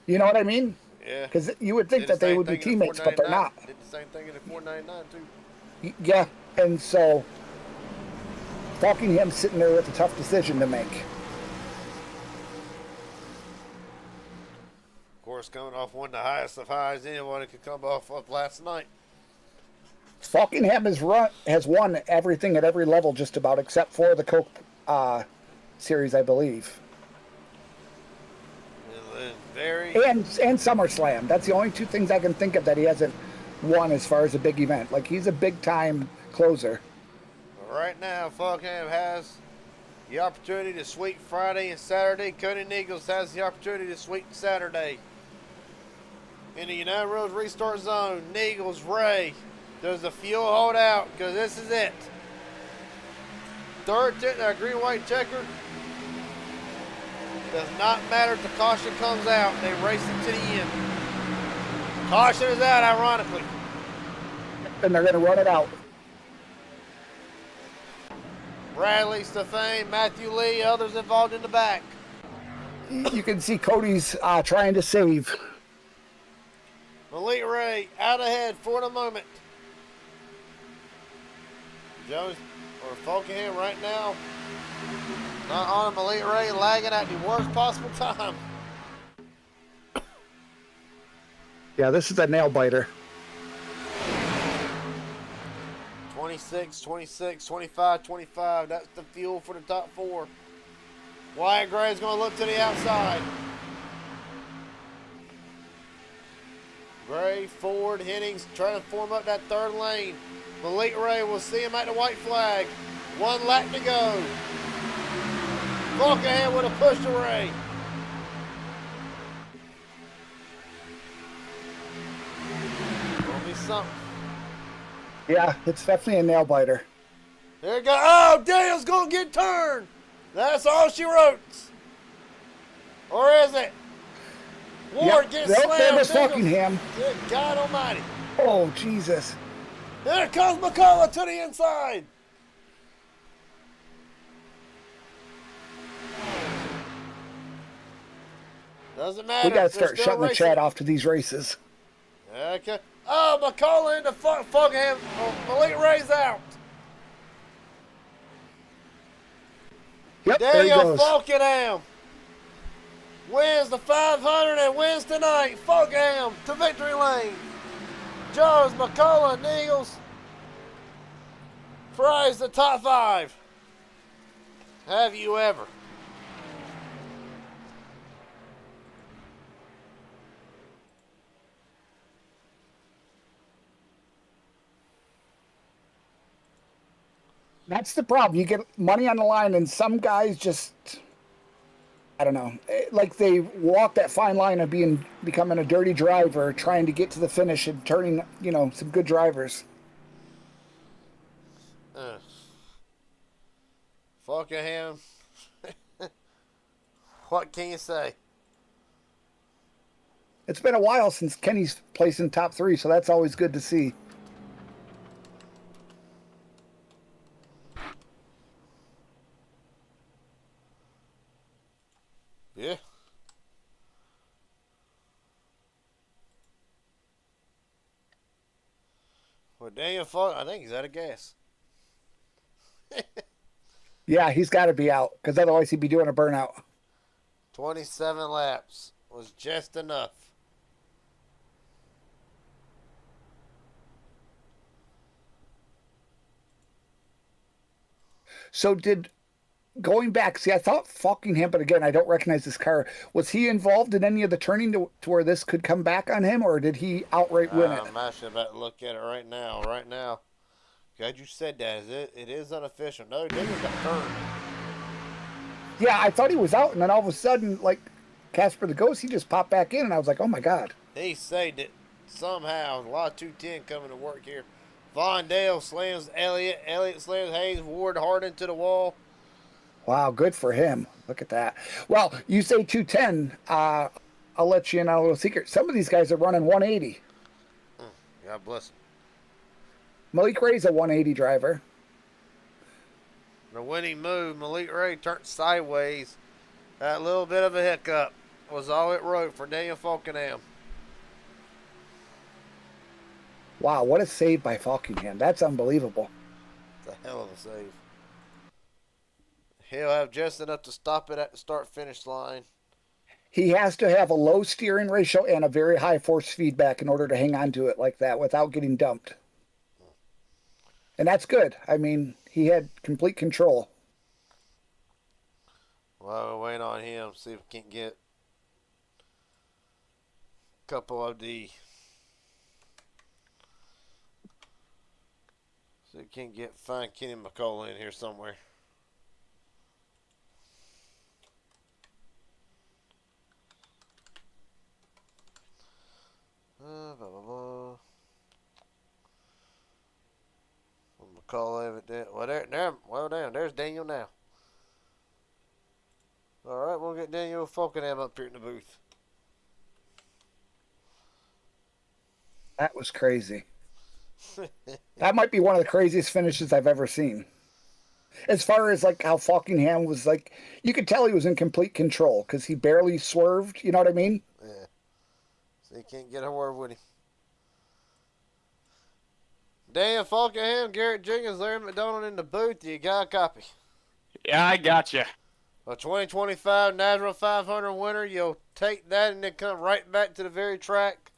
You know what I mean? Yeah. Because you would think Did the that they same would be thing in the teammates, but they're 499. not. Did the same thing in the 499 too. Yeah, and so Falkingham's sitting there with a tough decision to make. Of course, coming off one of the highest of highs anyone could come off of last night. Falkingham has won everything at every level just about, except for the Coke series, I believe. And SummerSlam. That's the only 2 things I can think of that he hasn't won as far as a big event. Like, he's a big-time closer. Right now, Falkingham has the opportunity to sweep Friday and Saturday. Cody Nichols has the opportunity to sweep Saturday. In the United Roads restart zone, Nichols, Ray. There's a fuel holdout because this is it. Third, green-white checker. Does not matter if the caution comes out. They race it to the end. Caution is out, ironically. And they're going to run it out. Bradley, Stefan, Matthew Lee, others involved in the back. You can see Cody's trying to save. Malik Ray out ahead for the moment. Jones or Falkingham right now. Not on Malik Ray, lagging at the worst possible time. Yeah, this is a nail biter. 26, 26, 25, 25. That's the fuel for the top 4. Wyatt Gray's going to look to the outside. Gray, Ford, Hennings trying to form up that third lane. Malik Ray will see him at the white flag. 1 lap to go. Falkingham with a push to Ray. Gonna be something. Yeah, it's definitely a nail biter. There you go. Oh, Daniel's gonna get turned. That's all she wrote. Or is it? Ward gets slammed. There was Falkingham. Good God Almighty. Oh, Jesus. There comes McCullough to the inside. Doesn't matter. We got to start shutting the chat off to these races. Okay. Oh, McCullough into Falkingham. Oh, Malik Ray's out. Yep, there he Daniel goes. Falkingham wins the 500 and wins tonight. Falkingham to victory lane. Jones, McCullough, Nichols. Fry's the top 5. Have you ever? That's the problem. You get money on the line, and some guys just, I don't know, like they walk that fine line of becoming a dirty driver, trying to get to the finish and turning, some good drivers. Falkingham. What can you say? It's been a while since Kenny's placed in top 3, so that's always good to see. Yeah. Well, Daniel Falk, I think he's out of gas. Yeah, he's got to be out because otherwise he'd be doing a burnout. 27 laps was just enough. So going back, see, I thought Falkingham, but again, I don't recognize this car. Was he involved in any of the turning to where this could come back on him, or did he outright win it? I'm actually about to look at it right now. Right now. Glad you said that. It is unofficial. No, Daniel got turned. Yeah, I thought he was out, and then all of a sudden, like Casper the Ghost, he just popped back in, and I was like, oh my God. He saved it somehow. A lot of 210 coming to work here. Von Dale slams Elliott. Elliott slams Hayes. Ward hard into the wall. Wow, good for him. Look at that. Well, you say 210. I'll let you in on a little secret. Some of these guys are running 180. God bless him. Malik Ray's a 180 driver. The winning move, Malik Ray turned sideways. That little bit of a hiccup was all it wrote for Daniel Falkenham. Wow, what a save by Falkingham. That's unbelievable. It's a hell of a save. He'll have just enough to stop it at the start-finish line. He has to have a low steering ratio and a very high force feedback in order to hang on to it like that without getting dumped. And that's good. I mean, he had complete control. Well, we're waiting on him. See if we can get a couple of the... See if we can find Kenny McCullough in here somewhere. Blah, blah, blah. McCullough, well, there's Daniel now. All right, we'll get Daniel Falkenham up here in the booth. That was crazy. That might be one of the craziest finishes I've ever seen. As far as like how Falkingham was like, you could tell he was in complete control because he barely swerved. You know what I mean? Yeah. So you can't get a word with him. Daniel Falkenham, Garrett Jenkins, Larry McDonald in the booth. You got a copy. Yeah, I got you. A 2025 NASRA 500 winner. You'll take that and then come right back to the very track.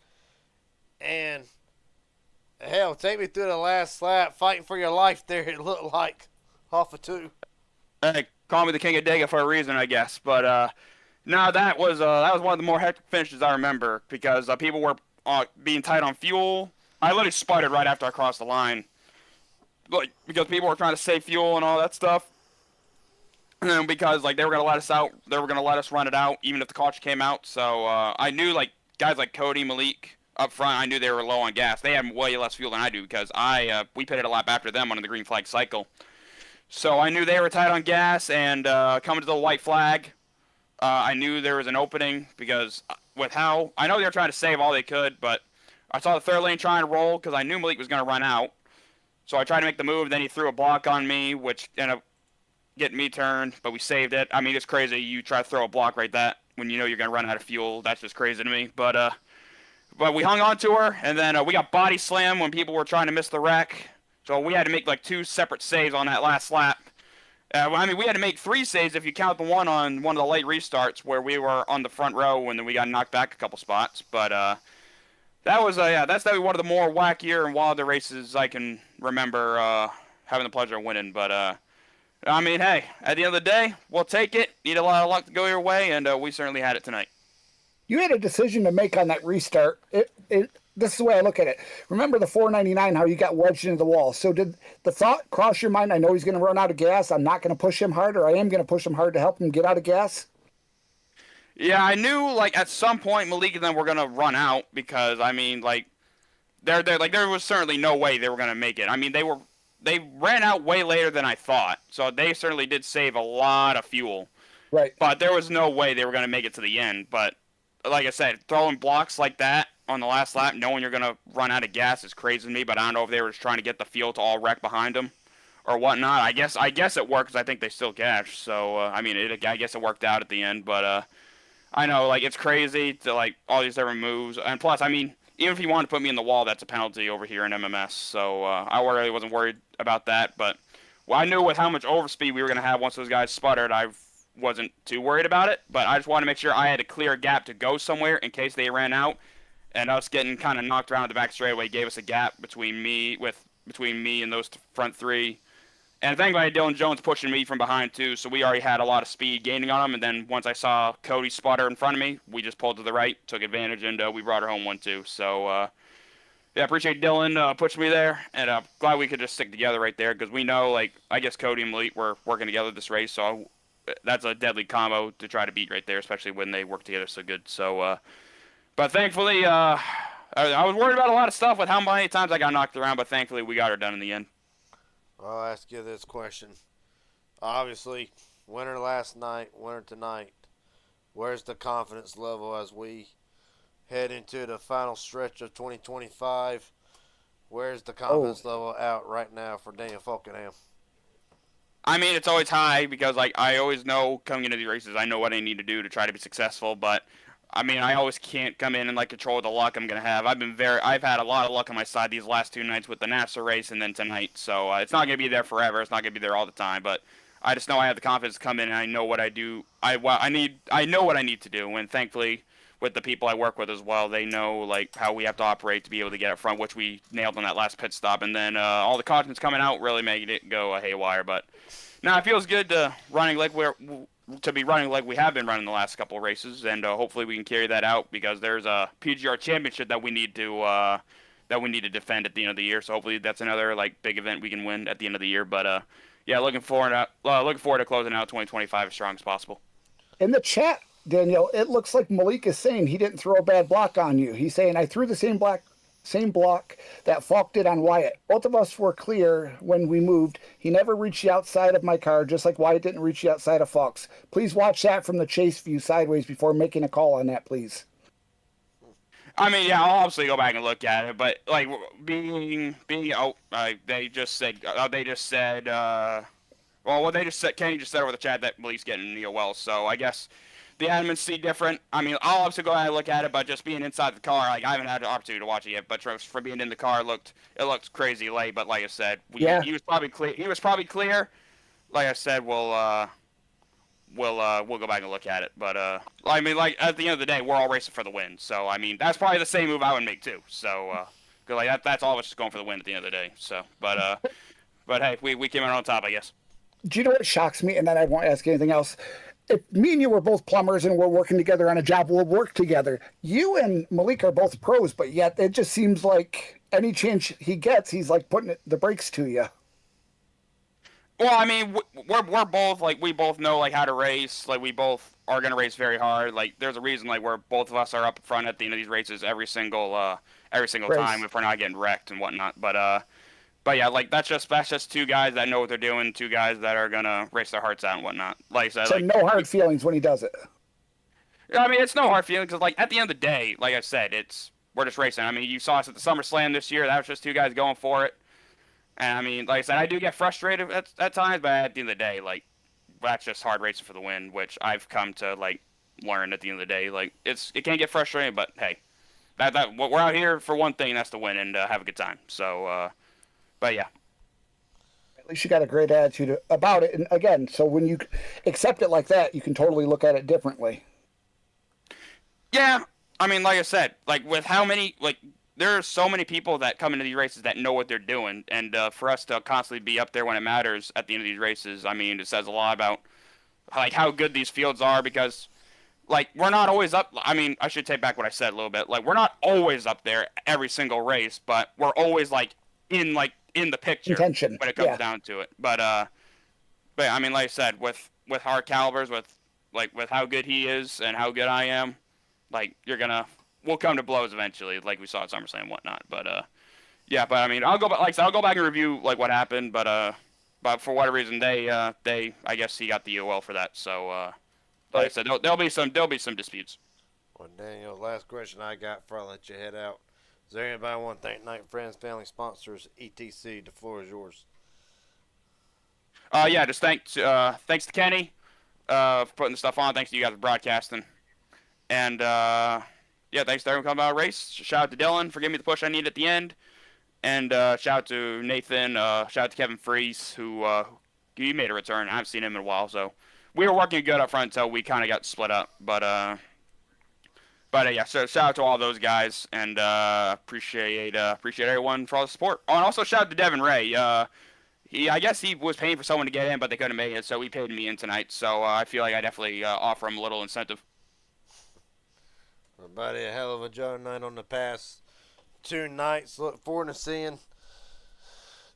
And hell, take me through the last lap, fighting for your life there. It looked like off of two. Hey, call me the king of Dega for a reason, I guess. But no, that was one of the more hectic finishes I remember because people were being tight on fuel. I literally sputtered right after I crossed the line, like because people were trying to save fuel and all that stuff. And then because like they were gonna let us out, they were gonna let us run it out even if the caution came out. So I knew like guys like Cody, Malik up front, I knew they were low on gas. They had way less fuel than I do because we pitted a lap after them on the green flag cycle. So I knew they were tight on gas, and coming to the white flag, I knew there was an opening because with how I know they were trying to save all they could, but I saw the third lane trying to roll because I knew Malik was going to run out. So I tried to make the move, then he threw a block on me, which ended up getting me turned, but we saved it. I mean, it's crazy. You try to throw a block right that when you know you're going to run out of fuel. That's just crazy to me. But we hung on to her, and then we got body slammed when people were trying to miss the wreck. So we had to make like 2 separate saves on that last lap. I mean, we had to make 3 saves if you count the one on one of the late restarts where we were on the front row and then we got knocked back a couple spots. But that was that's definitely one of the more wackier and wilder races I can remember having the pleasure of winning. But I mean, hey, at the end of the day, we'll take it. Need a lot of luck to go your way, and we certainly had it tonight. You had a decision to make on that restart. This is the way I look at it. Remember the 499, how you got wedged into the wall. So did the thought cross your mind, I know he's going to run out of gas, I'm not going to push him hard, or I am going to push him hard to help him get out of gas? Yeah, I knew, like, at some point Malik and them were going to run out because, I mean, like, there was certainly no way they were going to make it. I mean, they ran out way later than I thought, so they certainly did save a lot of fuel. Right. But there was no way they were going to make it to the end. But like I said, throwing blocks like that on the last lap, knowing you're going to run out of gas is crazy to me, but I don't know if they were just trying to get the field to all wreck behind them or whatnot. I guess it worked because I think they still cashed. So, I mean, I guess it worked out at the end. But I know, like, it's crazy to, like, all these different moves. And plus, I mean, even if he wanted to put me in the wall, that's a penalty over here in MMS. So I really wasn't worried about that. But I knew with how much overspeed we were going to have once those guys sputtered, I wasn't too worried about it. But I just wanted to make sure I had a clear gap to go somewhere in case they ran out. And us getting kind of knocked around the back straightaway gave us a gap between me and those front three. And thankfully, I had Dylan Jones pushing me from behind, too, so we already had a lot of speed gaining on him. And then once I saw Cody sputter in front of me, we just pulled to the right, took advantage, and we brought her home 1-2. So, yeah, appreciate Dylan pushing me there. And glad we could just stick together right there because we know, like, I guess Cody and Malik were working together this race. So that's a deadly combo to try to beat right there, especially when they work together so good. So, but thankfully, I was worried about a lot of stuff with how many times I got knocked around, but thankfully we got her done in the end. I'll ask you this question. Obviously, winner last night, winner tonight. Where's the confidence level as we head into the final stretch of 2025? Where's the confidence level out right now for Daniel Falkenham? I mean, it's always high because, like, I always know coming into these races, I know what I need to do to try to be successful, but I mean, I always can't come in and like control the luck I'm gonna have. I've had a lot of luck on my side these last 2 nights with the NASA race and then tonight. So it's not gonna be there forever. It's not gonna be there all the time. But I just know I have the confidence to come in and I know what I do. I know what I need to do. And thankfully, with the people I work with as well, they know like how we have to operate to be able to get up front, which we nailed on that last pit stop. And then all the cautions coming out really made it go haywire. But now it feels good to be running like we have been running the last couple of races, and hopefully we can carry that out because there's a PGR championship that we need to defend at the end of the year. So hopefully that's another like big event we can win at the end of the year. But yeah, looking forward to closing out 2025 as strong as possible. In the chat, Daniel, it looks like Malik is saying he didn't throw a bad block on you. He's saying I threw the same block that Falk did on Wyatt. Both of us were clear when we moved. He never reached the outside of my car, just like Wyatt didn't reach the outside of Falk's. Please watch that from the chase view sideways before making a call on that, please. I mean, yeah, I'll obviously go back and look at it, but like they just said Kenny just said over the chat that Malik's getting well, so I guess the admins see different. I mean, I'll obviously go ahead and look at it, but just being inside the car, like I haven't had the opportunity to watch it yet. But for being in the car, it looked crazy late. But like I said, he was probably clear. He was probably clear. Like I said, we'll go back and look at it. But I mean, like at the end of the day, we're all racing for the win. So I mean, that's probably the same move I would make too. So cause like that's all of us just going for the win at the end of the day. So but hey, we came out on top, I guess. Do you know what shocks me? And then I won't ask anything else. If me and you were both plumbers and we're working together on a job, we'll work together. You and Malik are both pros, but yet it just seems like any chance he gets, he's like putting the brakes to you. Well, I mean, we're both like we both know like how to race. Like we both are gonna race very hard. Like there's a reason like where both of us are up front at the end of these races every single time if we're not getting wrecked and whatnot. But yeah, like that's just 2 guys that know what they're doing, 2 guys that are gonna race their hearts out and whatnot. Like I said, so like, no hard feelings when he does it. I mean, it's no hard feelings because like at the end of the day, like I said, we're just racing. I mean, you saw us at the SummerSlam this year. That was just 2 guys going for it. And I mean, like I said, I do get frustrated at times, but at the end of the day, like that's just hard racing for the win, which I've come to like learn at the end of the day. Like it can get frustrating, but hey, that we're out here for one thing, that's to win and have a good time. So. But yeah. At least you got a great attitude about it. And again, so when you accept it like that, you can totally look at it differently. Yeah. I mean, like I said, like with how many, like there are so many people that come into these races that know what they're doing. And for us to constantly be up there when it matters at the end of these races, I mean, it says a lot about like how good these fields are because like we're not always up. I mean, I should take back what I said a little bit. Like we're not always up there every single race, but we're always like in the picture Intention. when it comes down to it. But I mean, like I said, with our calibers, with how good he is and how good I am, like we'll come to blows eventually, like we saw at SummerSlam and whatnot. But yeah, but I mean, I'll go back and review like what happened. But for whatever reason, they I guess he got the UL for that. So like I said, there'll be some disputes. Well, Daniel, last question I got before I let you head out. Is there anybody want to thank Night Friends, family sponsors, etc.? The floor is yours. Yeah, just thanks to Kenny for putting the stuff on. Thanks to you guys for broadcasting. And yeah, yeah, thanks to everyone coming out of the race. Shout out to Dylan for giving me the push I needed at the end. And shout out to Nathan. Shout out to Kevin Freeze, who he made a return. I haven't seen him in a while, so we were working good up front until we kind of got split up. But yeah, so shout out to all those guys, and appreciate everyone for all the support. Oh, and also shout out to Devin Ray. I guess he was paying for someone to get in, but they couldn't make it, so he paid me in tonight. So I feel like I definitely offer him a little incentive. Everybody, a hell of a job tonight on the past 2 nights. Look forward to seeing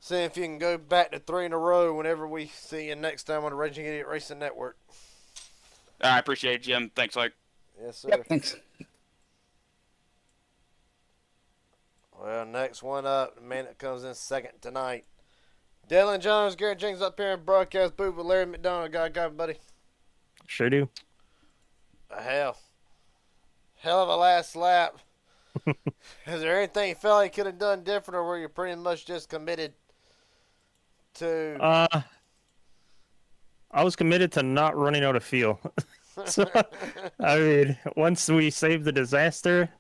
if you can go back to 3 in a row whenever we see you next time on the Raging Idiot Racing Network. I appreciate it, Jim. Thanks, Luke. Yes, sir. Yep, thanks. Well, next one up, the man that comes in second tonight. Dylan Jones, Garrett Jenkins up here in broadcast booth with Larry McDonald. Got buddy. Sure do. A hell of a last lap. Is there anything you felt like you could have done different, or were you pretty much just committed to? I was committed to not running out of fuel. So, I mean, once we saved the disaster,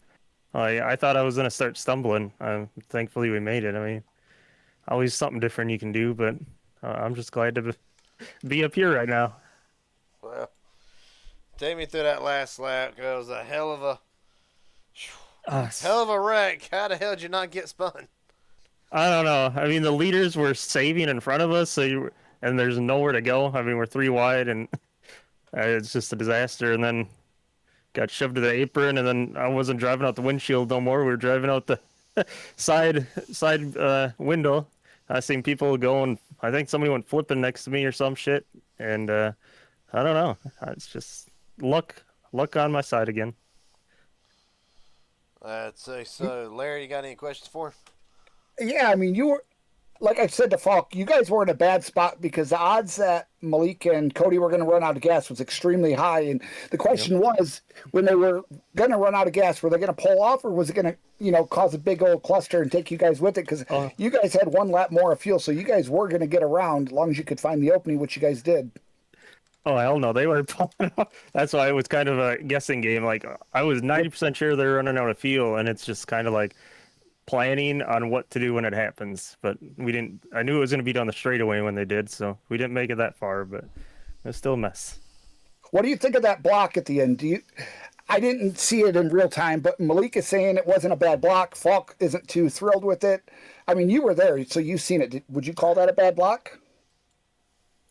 I thought I was going to start stumbling. Thankfully, we made it. I mean, always something different you can do, but I'm just glad to be up here right now. Well, take me through that last lap. It was a hell of a wreck. How the hell did you not get spun? I don't know. I mean, the leaders were saving in front of us, and there's nowhere to go. I mean, we're 3 wide, and it's just a disaster. And then got shoved to the apron, and then I wasn't driving out the windshield no more. We were driving out the side window. I seen people going. I think somebody went flipping next to me or some shit, and I don't know. It's just luck on my side again. I'd say so. Larry, you got any questions for him? Yeah, I mean, you were, like I said to Falk, you guys were in a bad spot because the odds that Malik and Cody were going to run out of gas was extremely high. And the question was, when they were going to run out of gas, were they going to pull off, or was it going to, cause a big old cluster and take you guys with it? Because you guys had 1 lap more of fuel, so you guys were going to get around as long as you could find the opening, which you guys did. Oh, hell no. They were pulling off. That's why it was kind of a guessing game. Like, I was 90% sure they were running out of fuel, and it's just kind of like planning on what to do when it happens. But we didn't. I knew it was going to be down the straightaway when they did, so we didn't make it that far, but it was still a mess. What do you think of that block at the end? I didn't see it in real time, but Malik is saying it wasn't a bad block. Falk isn't too thrilled with it. I mean, you were there, so you've seen it. Would you call that a bad block?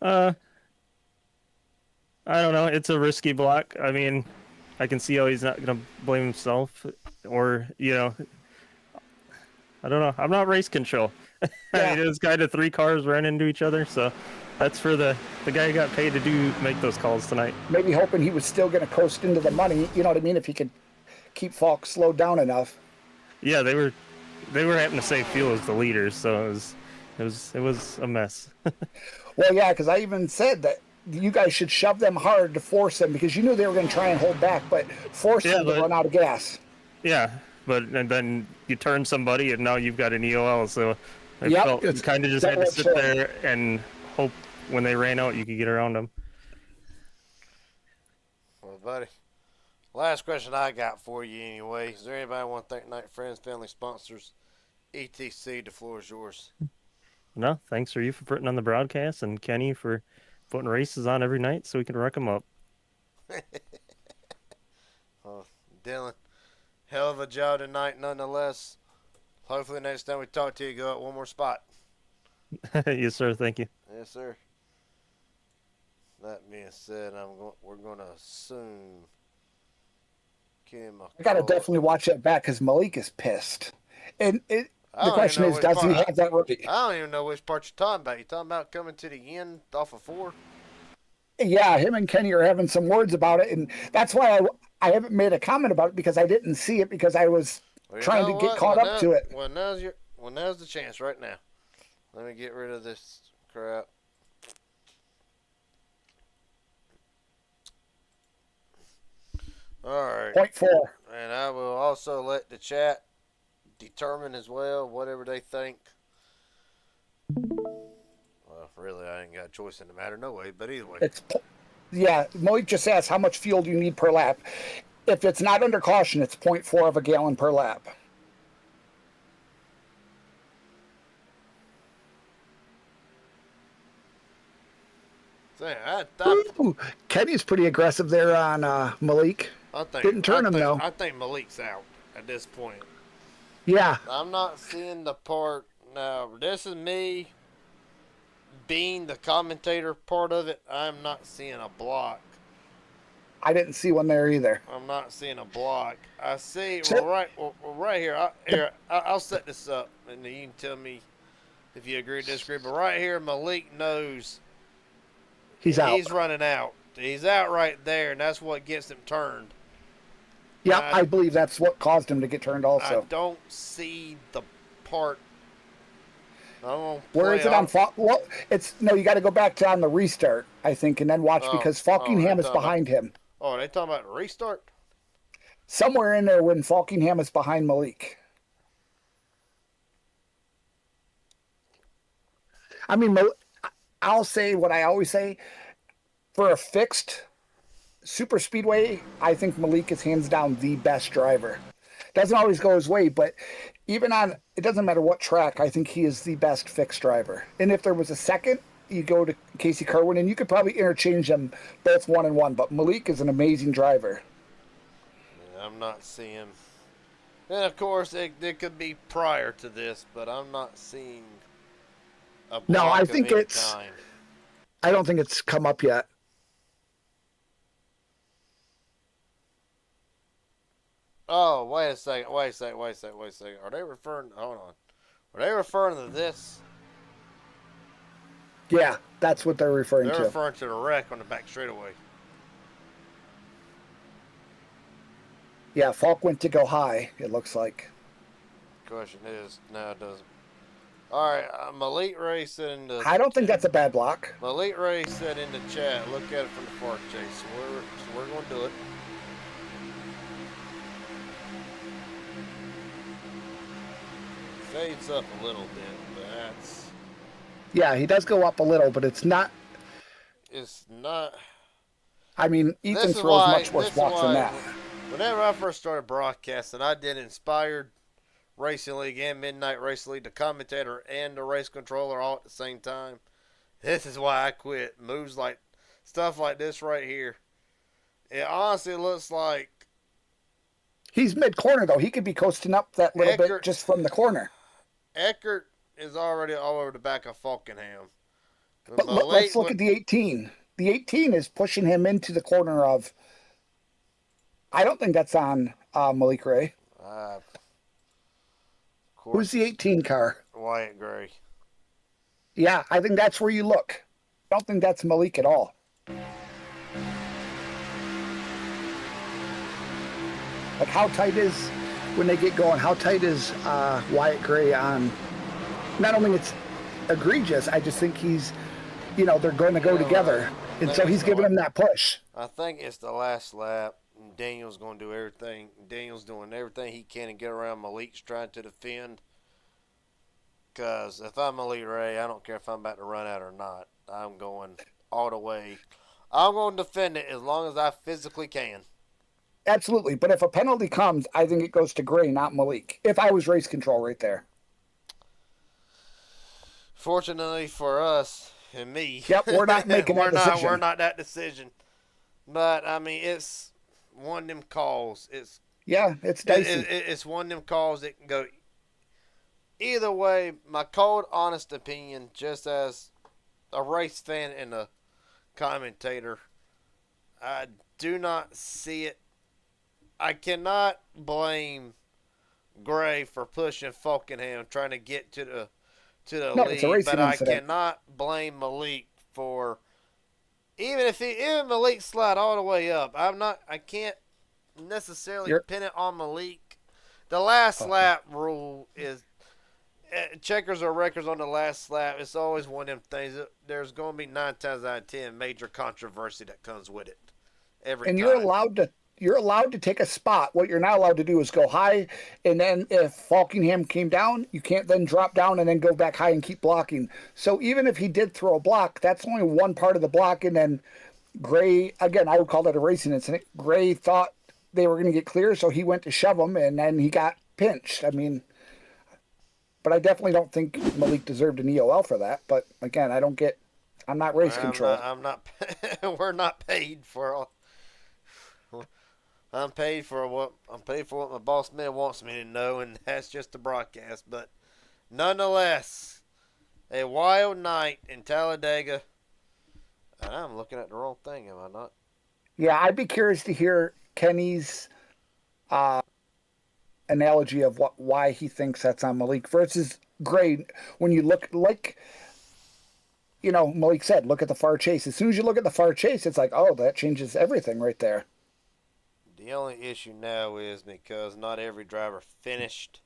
I don't know. It's a risky block. I mean, I can see how he's not going to blame himself, or, I don't know. I'm not race control. Yeah. I mean, it was kind of 3 cars ran into each other, so that's for the guy who got paid to make those calls tonight. Maybe hoping he was still going to coast into the money, you know what I mean, if he could keep Falk slowed down enough. Yeah, they were having to save fuel as the leaders, so it was a mess. Well, yeah, because I even said that you guys should shove them hard to force them, because you knew they were going to try and hold back, but force them to run out of gas. Yeah, and then you turn somebody, and now you've got an EOL, so I felt you kind of just had to sit there and hope when they ran out you could get around them. Well, buddy, last question I got for you anyway. Is there anybody want to thank Night Friends, family sponsors, etc.? The floor is yours. No, thanks for you for putting on the broadcast, and Kenny for putting races on every night so we can wreck them up. Dylan, hell of a job tonight nonetheless. Hopefully next time we talk to you, go out 1 more spot. Yes, sir. Thank you. Yes, sir. That being said, we're going to assume I got to definitely watch that back because Malik is pissed. And the question is, does he have that right? I don't even know which part you're talking about. You talking about coming to the end off of 4? Yeah, him and Kenny are having some words about it, and that's why I haven't made a comment about it, because I didn't see it, because I was trying to get caught up to it. Well, now's the chance right now. Let me get rid of this crap. All right. Point 4. And I will also let the chat determine as well whatever they think. Well, really, I ain't got a choice in the matter, no way. But either way, Malik just asked how much fuel do you need per lap. If it's not under caution, it's 0.4 of a gallon per lap. Ooh, Kenny's pretty aggressive there on Malik. Didn't turn him, though. I think Malik's out at this point. Yeah. I'm not seeing the part. Now, this is me being the commentator part of it. I'm not seeing a block. I didn't see one there either. I'm not seeing a block. I see, right here. I'll set this up, and you can tell me if you agree or disagree. But right here, Malik knows he's out. He's running out. He's out right there, and that's what gets him turned. Yeah, I believe that's what caused him to get turned also. I don't see the part. Where is it on? Well, you got to go back to on the restart, I think, and then watch because Falkingham is behind him. Oh, are they talking about restart? Somewhere in there when Falkingham is behind Malik. I mean, I'll say what I always say. For a fixed super speedway, I think Malik is hands down the best driver. Doesn't always go his way, but even on, it doesn't matter what track, I think he is the best fixed driver. And if there was a second, you go to Casey Kerwin, and you could probably interchange them both 1-1. But Malik is an amazing driver. Yeah, I'm not seeing. And of course, it could be prior to this, but I'm not seeing a block. No, I think it's. Kind. I don't think it's come up yet. Oh, wait a second. Are they referring? Hold on. Are they referring to this? Yeah, that's what they're referring to. They're referring to the wreck on the back straightaway. Yeah, Falk went to go high, it looks like. Question is, no, it doesn't. All right, Malik Ray said in the. I don't think that's a bad block. Malik Ray said in the chat, look at it from the far chase. So we're going to do it. Fades up a little bit, but that's. Yeah, he does go up a little, but it's not. It's not. I mean, Ethan throws much worse blocks than that. Whenever I first started broadcasting, I did Inspired Racing League and Midnight Racing League, the commentator and the race controller all at the same time. This is why I quit. Moves like stuff like this right here. It honestly looks like he's mid-corner, though. He could be coasting up that little bit just from the corner. Eckert is already all over the back of Falkingham. But let's look at the 18. The 18 is pushing him into the corner of. I don't think that's on Malik Ray. Who's the 18 car? Wyatt Gray. Yeah, I think that's where you look. I don't think that's Malik at all. Like, how tight is, when they get going, how tight is Wyatt Gray on? Not only it's egregious, I just think he's, they're going to go together. And so he's giving him that push. I think it's the last lap. Daniel's going to do everything. Daniel's doing everything he can to get around. Malik's trying to defend. Because if I'm Malik Ray, I don't care if I'm about to run out or not. I'm going all the way. I'm going to defend it as long as I physically can. Absolutely. But if a penalty comes, I think it goes to Gray, not Malik. If I was race control right there. Fortunately for us and me. Yep, we're not making that decision. We're not that decision. But, I mean, it's one of them calls. It's dicey. It's one of them calls that can go either way. My cold, honest opinion, just as a race fan and a commentator, I do not see it. I cannot blame Gray for pushing Falkingham, trying to get to the lead, but I cannot blame Malik for. Even Malik slide all the way up, I can't necessarily pin it on Malik. The last lap rule is checkers or records on the last lap. It's always one of them things. There's going to be 9 times out of 10 major controversy that comes with it. Every time. You're allowed to take a spot. What you're not allowed to do is go high, and then if Falkingham came down, you can't then drop down and then go back high and keep blocking. So even if he did throw a block, that's only one part of the block, and then Gray, again, I would call that a racing incident. Gray thought they were going to get clear, so he went to shove him, and then he got pinched. I mean, but I definitely don't think Malik deserved an EOL for that. But again, I'm not race control. I'm not. We're not paid for. I'm paid for what my boss man wants me to know, and that's just the broadcast. But nonetheless, a wild night in Talladega. And I'm looking at the wrong thing, am I not? Yeah, I'd be curious to hear Kenny's analogy of why he thinks that's on Malik versus Gray. When you look, like, Malik said, look at the far chase. As soon as you look at the far chase, it's like, oh, that changes everything right there. The only issue now is because not every driver finished.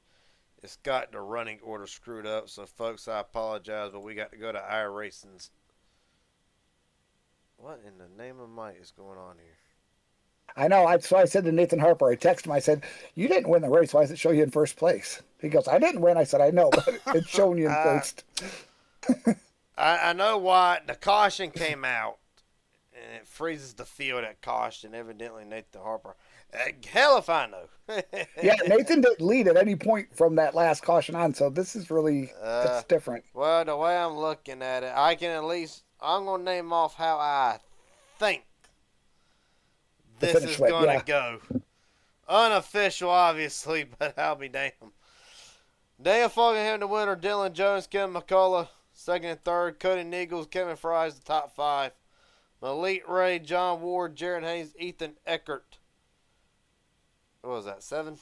It's got the running order screwed up. So, folks, I apologize, but we got to go to iRacing's. What in the name of Mike is going on here? I know. So I said to Nathan Harper, I texted him, I said, you didn't win the race. Why does it show you in first place? He goes, I didn't win. I said, I know, but it's showing you in first. I know why. The caution came out, and it freezes the field at caution. Evidently, Nathan Harper. Hell if I know. Yeah, Nathan didn't lead at any point from that last caution on, so this is really, it's different. Well, the way I'm looking at it, I'm going to name off how I think this is going to go. Unofficial, obviously, but I'll be damned. Daniel Fogelham, the winner. Dylan Jones, Kevin McCullough, second and third. Cody Nichols, Kevin Fry's the top five. Malik Ray, John Ward, Jared Haynes, Ethan Eckert. What was that, 7?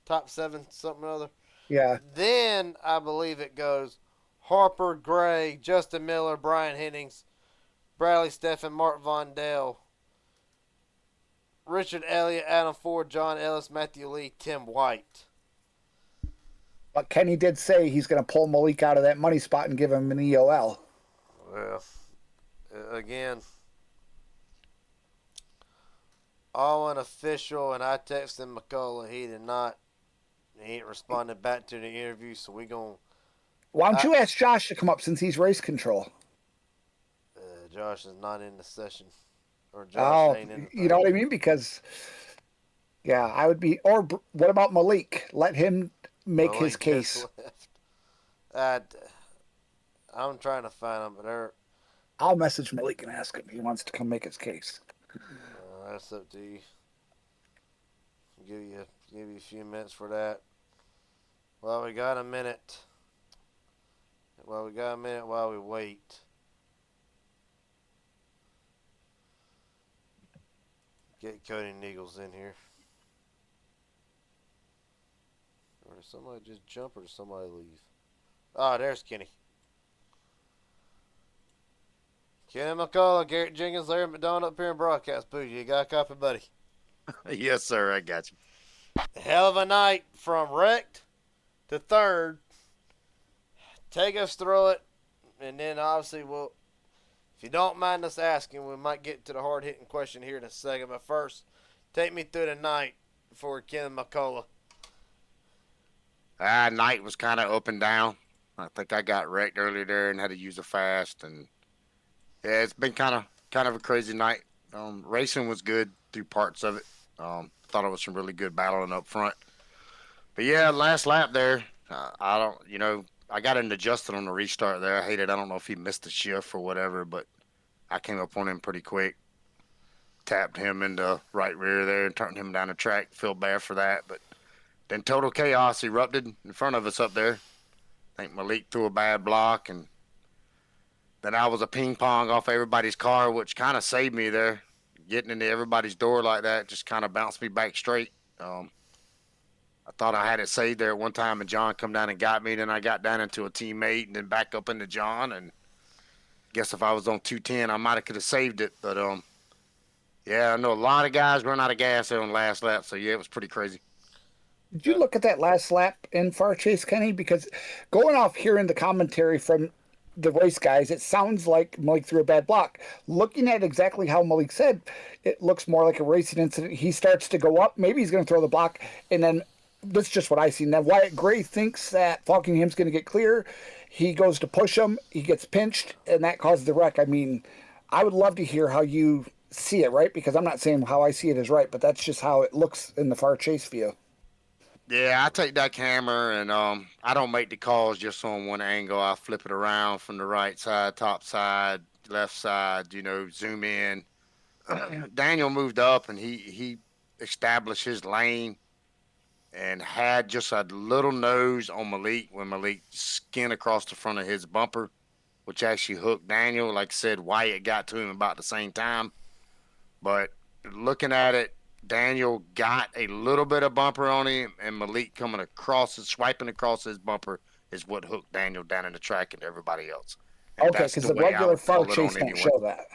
Top 7, something or other? Yeah. Then, I believe it goes Harper, Gray, Justin Miller, Brian Hennings, Bradley Steffen, Mark Vondell, Richard Elliott, Adam Ford, John Ellis, Matthew Lee, Tim White. But Kenny did say he's going to pull Malik out of that money spot and give him an EOL. Well, again, all unofficial, and I texted McCullough. He did not. He ain't responded back to the interview, so we going to. Why don't you ask Josh to come up since he's race control? Josh is not in the session. Or Josh ain't in the you know what I mean? Because, yeah, I would be. Or what about Malik? Let him make his case. I'm trying to find him, but I'll message Malik and ask him if he wants to come make his case. That's up to you. Give you a few minutes for that. Well, we got a minute. While we wait. Get Cody Nichols in here. Or did somebody just jump or did somebody leave? Oh, there's Kenny. Kenny McCullough, Garrett Jenkins, Larry McDonald up here in broadcast booth. You got a copy, buddy? Yes, sir. I got you. Hell of a night from wrecked to third. Take us through it, and then obviously we'll. If you don't mind us asking, we might get to the hard-hitting question here in a second. But first, take me through the night for Ken McCullough. Night was kind of up and down. I think I got wrecked earlier there and had to use a fast. And yeah, it's been kind of a crazy night. Racing was good through parts of it. Thought it was some really good battling up front. But yeah, last lap there, I got him adjusted on the restart there. I hated. I don't know if he missed the shift or whatever, but I came up on him pretty quick. Tapped him in the right rear there and turned him down the track. Feel bad for that, but then total chaos erupted in front of us up there. I think Malik threw a bad block, and then I was a ping pong off everybody's car, which kind of saved me there. Getting into everybody's door like that just kind of bounced me back straight. I thought I had it saved there at one time, and John come down and got me. Then I got down into a teammate and then back up into John. And guess if I was on 210, I might have could have saved it. But, yeah, I know a lot of guys run out of gas there on the last lap. So, yeah, it was pretty crazy. Did you look at that last lap in far chase, Kenny? Because going off hearing the commentary from the race guys, it sounds like Malik threw a bad block. Looking at exactly how Malik said, it looks more like a racing incident. He starts to go up. Maybe he's going to throw the block, and then that's just what I see. Now, Wyatt Gray thinks that Falkingham's going to get clear. He goes to push him. He gets pinched, and that causes the wreck. I mean, I would love to hear how you see it, right? Because I'm not saying how I see it is right, but that's just how it looks in the far chase view. Yeah, I take that camera and I don't make the calls just on one angle. I flip it around from the right side, top side, left side, zoom in. Daniel moved up and he established his lane and had just a little nose on Malik when Malik skinned across the front of his bumper, which actually hooked Daniel. Like I said, Wyatt got to him about the same time. But looking at it, Daniel got a little bit of bumper on him, and Malik coming across and swiping across his bumper is what hooked Daniel down in the track and everybody else. And Okay, that's because the the way I regular would far call it chase on don't anyone. show that.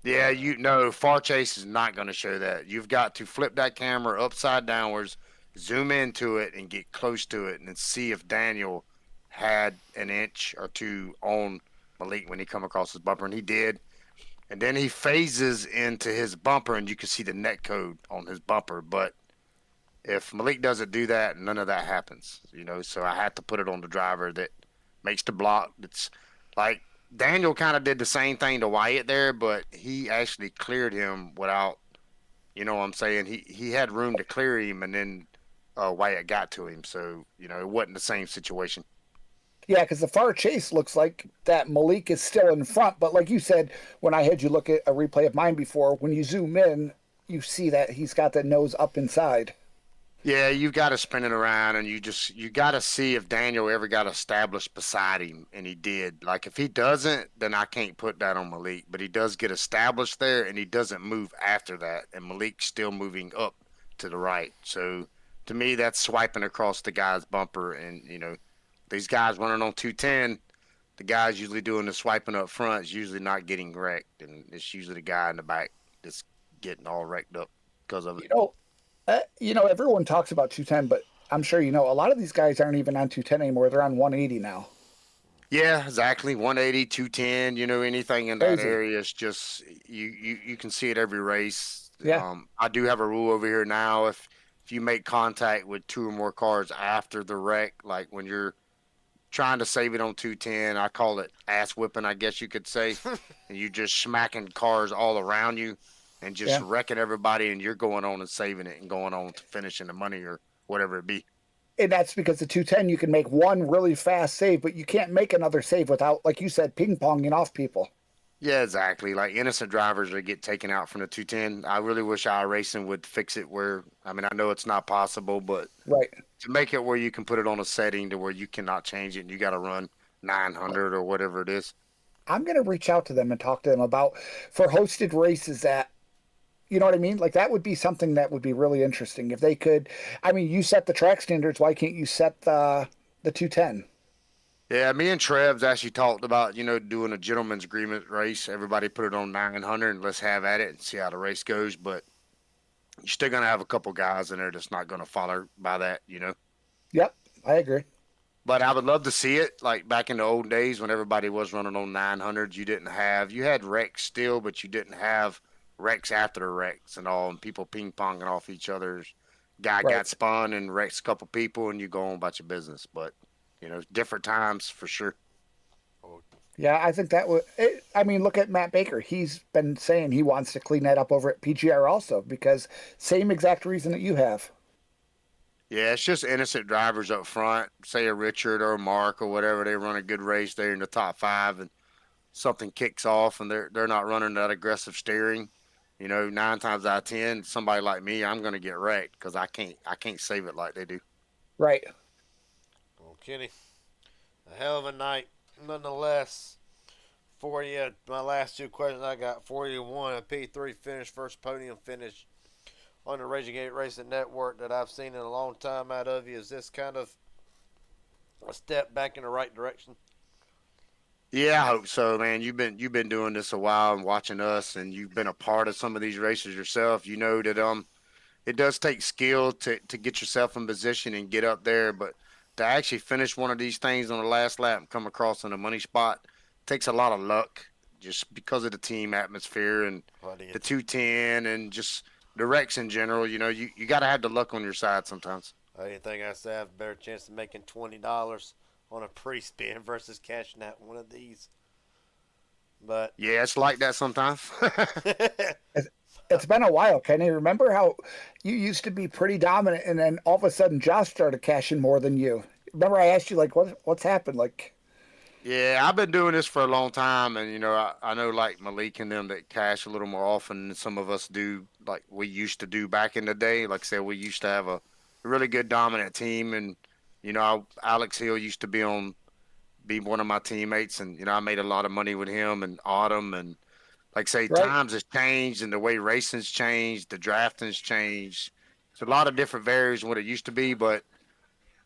Yeah, far chase is not going to show that. You've got to flip that camera upside downwards, zoom into it, and get close to it, and then see if Daniel had an inch or two on Malik when he come across his bumper, and he did. And then he phases into his bumper, and you can see the net code on his bumper. But if Malik doesn't do that, none of that happens. So I had to put it on the driver that makes the block. It's like Daniel kind of did the same thing to Wyatt there, but he actually cleared him without, what I'm saying? He had room to clear him, and then Wyatt got to him. So, it wasn't the same situation. Yeah, because the far chase looks like that Malik is still in front, but like you said, when I had you look at a replay of mine before, when you zoom in, you see that he's got the nose up inside. Yeah, you've got to spin it around, and you got to see if Daniel ever got established beside him, and he did. Like, if he doesn't, then I can't put that on Malik, but he does get established there, and he doesn't move after that, and Malik's still moving up to the right. So, to me, that's swiping across the guy's bumper, and, these guys running on 210, the guys usually doing the swiping up front is usually not getting wrecked, and it's usually the guy in the back that's getting all wrecked up because of it. Everyone talks about 210, but I'm sure a lot of these guys aren't even on 210 anymore. They're on 180 now. Yeah, exactly. 180, 210, anything in that Crazy. area is just you can see it every race. Yeah. I do have a rule over here now. If you make contact with two or more cars after the wreck, like when you're trying to save it on 210, I call it ass whipping, I guess you could say. And you just smacking cars all around you and just wrecking everybody, and you're going on and saving it and going on to finishing the money or whatever it be. And that's because the 210, you can make one really fast save, but you can't make another save without, like you said, ping-ponging off people. Yeah, exactly. Like innocent drivers that get taken out from the 210. I really wish iRacing would fix it where, I know it's not possible, but right, to make it where you can put it on a setting to where you cannot change it and you got to run 900 or whatever it is. I'm going to reach out to them and talk to them about for hosted races that, you know what I mean? Like that would be something that would be really interesting if they could. You set the track standards. Why can't you set the 210? Yeah, me and Trev's actually talked about, doing a gentleman's agreement race. Everybody put it on 900 and let's have at it and see how the race goes. But you're still going to have a couple guys in there that's not going to follow by that, Yep, I agree. But I would love to see it like back in the old days when everybody was running on 900. You had wrecks still, but you didn't have wrecks after the wrecks and all, and people ping-ponging off each other's. Guy got spun and wrecks a couple people, and you go on about your business. But, different times for sure. Yeah, I think that would. Look at Matt Baker. He's been saying he wants to clean that up over at PGR also because same exact reason that you have. Yeah, it's just innocent drivers up front. Say a Richard or a Mark or whatever. They run a good race. They're in the top 5, and something kicks off, and they're not running that aggressive steering. 9 times out of 10, somebody like me, I'm going to get wrecked because I can't save it like they do. Right. Well, Kenny, a hell of a night, nonetheless. For you, my last 2 questions I got for you. One, a P3 finish, first podium finish on the Raging Gate Racing Network that I've seen in a long time out of you. Is this kind of a step back in the right direction? Yeah, I hope so, man. You've been doing this a while and watching us, and you've been a part of some of these races yourself. You know that it does take skill to get yourself in position and get up there, but to actually finish one of these things on the last lap and come across in a money spot takes a lot of luck just because of the team atmosphere and the 210 and just the wrecks in general. You got to have the luck on your side sometimes. You think I say I have a better chance of making $20 on a pre-spin versus cashing out one of these? But Yeah, it's like that sometimes. It's been a while, Kenny. Remember how you used to be pretty dominant, and then all of a sudden Josh started cashing more than you. Remember I asked you like, what's happened? Like, Yeah, I've been doing this for a long time, and I know like Malik and them that cash a little more often than some of us do, like we used to do back in the day. Like I said, we used to have a really good dominant team, and Alex Hill used to be one of my teammates, and I made a lot of money with him and Autumn, and like I say, right? times has changed, and the way racing's changed, the drafting's changed. It's a lot of different varies than what it used to be, but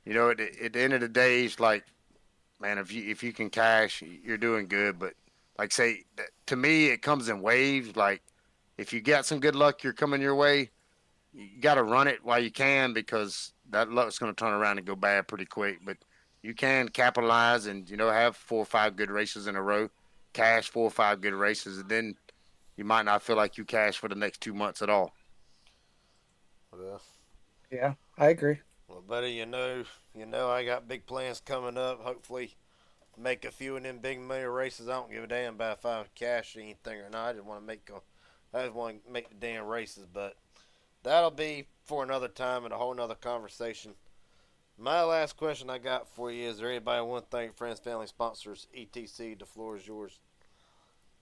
at the end of the day, it's like, man, if you can cash, you're doing good. But like say, to me, it comes in waves. Like if you get some good luck, you're coming your way. You got to run it while you can, because that luck's going to turn around and go bad pretty quick. But you can capitalize and have 4 or 5 good races in a row, cash 4 or 5 good races, and then you might not feel like you cash for the next 2 months at all. well, Yeah, I agree. buddy, I got big plans coming up. Hopefully, make a few of them big money races. I don't give a damn about if I cash anything or not. I just want to make the damn races. But that'll be for another time and a whole nother conversation. My last question I got for you is: there anybody want to thank friends, family, sponsors, etc.? The floor is yours.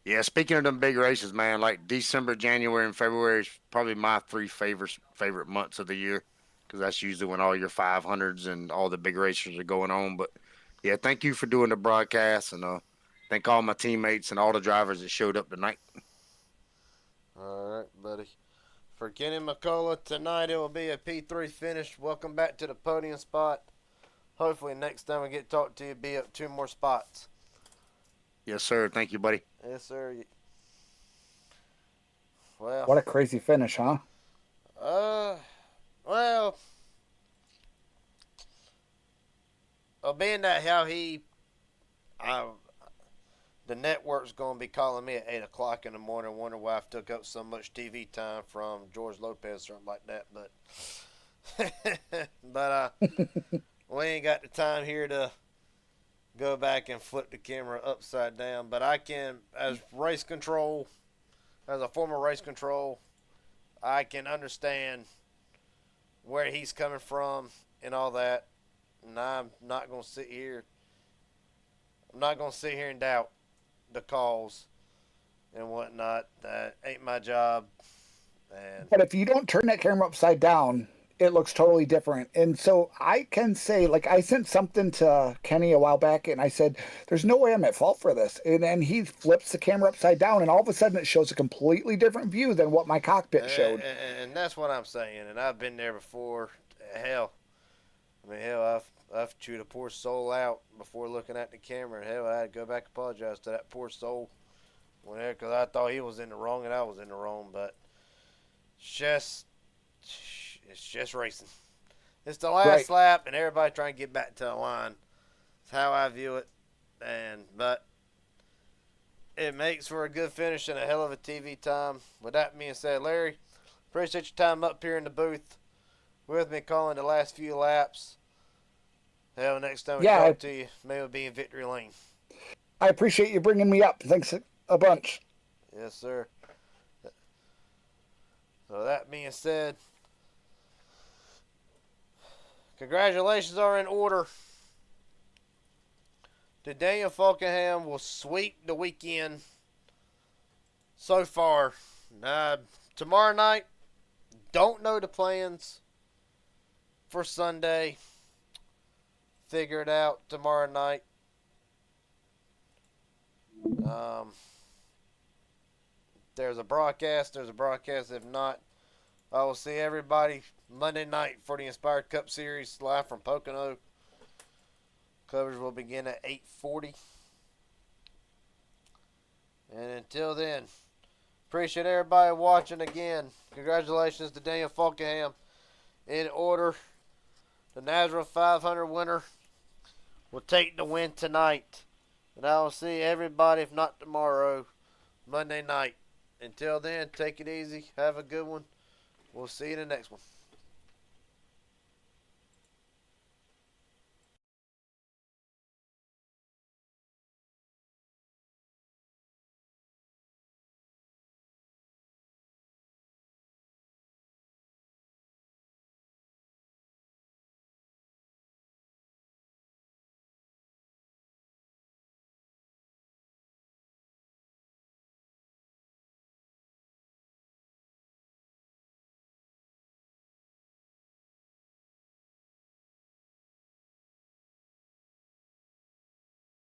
Yeah, speaking of them big races, man, like December, January, and February is probably my 3 favorite months of the year, because that's usually when all your 500s and all the big races are going on. But yeah, thank you for doing the broadcast, and thank all my teammates and all the drivers that showed up tonight. All right, buddy. For Kenny McCullough, tonight it will be a P3 finish. Welcome back to the podium spot. Hopefully next time we get to talk to you, be up 2 more spots. Yes, sir. Thank you, buddy. Yes, sir. Well, What a crazy finish, huh? well, being that how the network's going to be calling me at 8 o'clock in the morning, wondering why I've took up so much TV time from George Lopez or something like that. But we ain't got the time here to go back and flip the camera upside down. But I can, as a former race control, I can understand where he's coming from and all that. And I'm not going to sit here and doubt the calls and whatnot. That ain't my job. And But if you don't turn that camera upside down, it looks totally different. And so I can say, like, I sent something to Kenny a while back, and I said, there's no way I'm at fault for this. And then he flips the camera upside down, and all of a sudden it shows a completely different view than what my cockpit showed. And that's what I'm saying. And I've been there before. Hell, I've chewed a poor soul out before looking at the camera. And hell, I had to go back and apologize to that poor soul because I thought he was in the wrong and I was in the wrong. But it's just racing. It's the last lap, and everybody trying to get back to the line. That's how I view it. But it makes for a good finish and a hell of a TV time. With that being said, Larry, appreciate your time up here in the booth with me calling the last few laps. Hell, next time we talk to you, maybe we'll be in victory lane. I appreciate you bringing me up. Thanks a bunch. Yes, sir. So that being said, congratulations are in order. Daniel Falkenham will sweep the weekend so far. Tomorrow night, don't know the plans for Sunday. Figure it out tomorrow night. There's a broadcast. If not, I will see everybody Monday night for the Inspired Cup Series live from Pocono. Coverage will begin at 8:40. And until then, appreciate everybody watching again. Congratulations to Daniel Falkenham. In order, the Nazareth 500 winner will take the win tonight. And I will see everybody, if not tomorrow, Monday night. Until then, take it easy. Have a good one. We'll see you in the next one.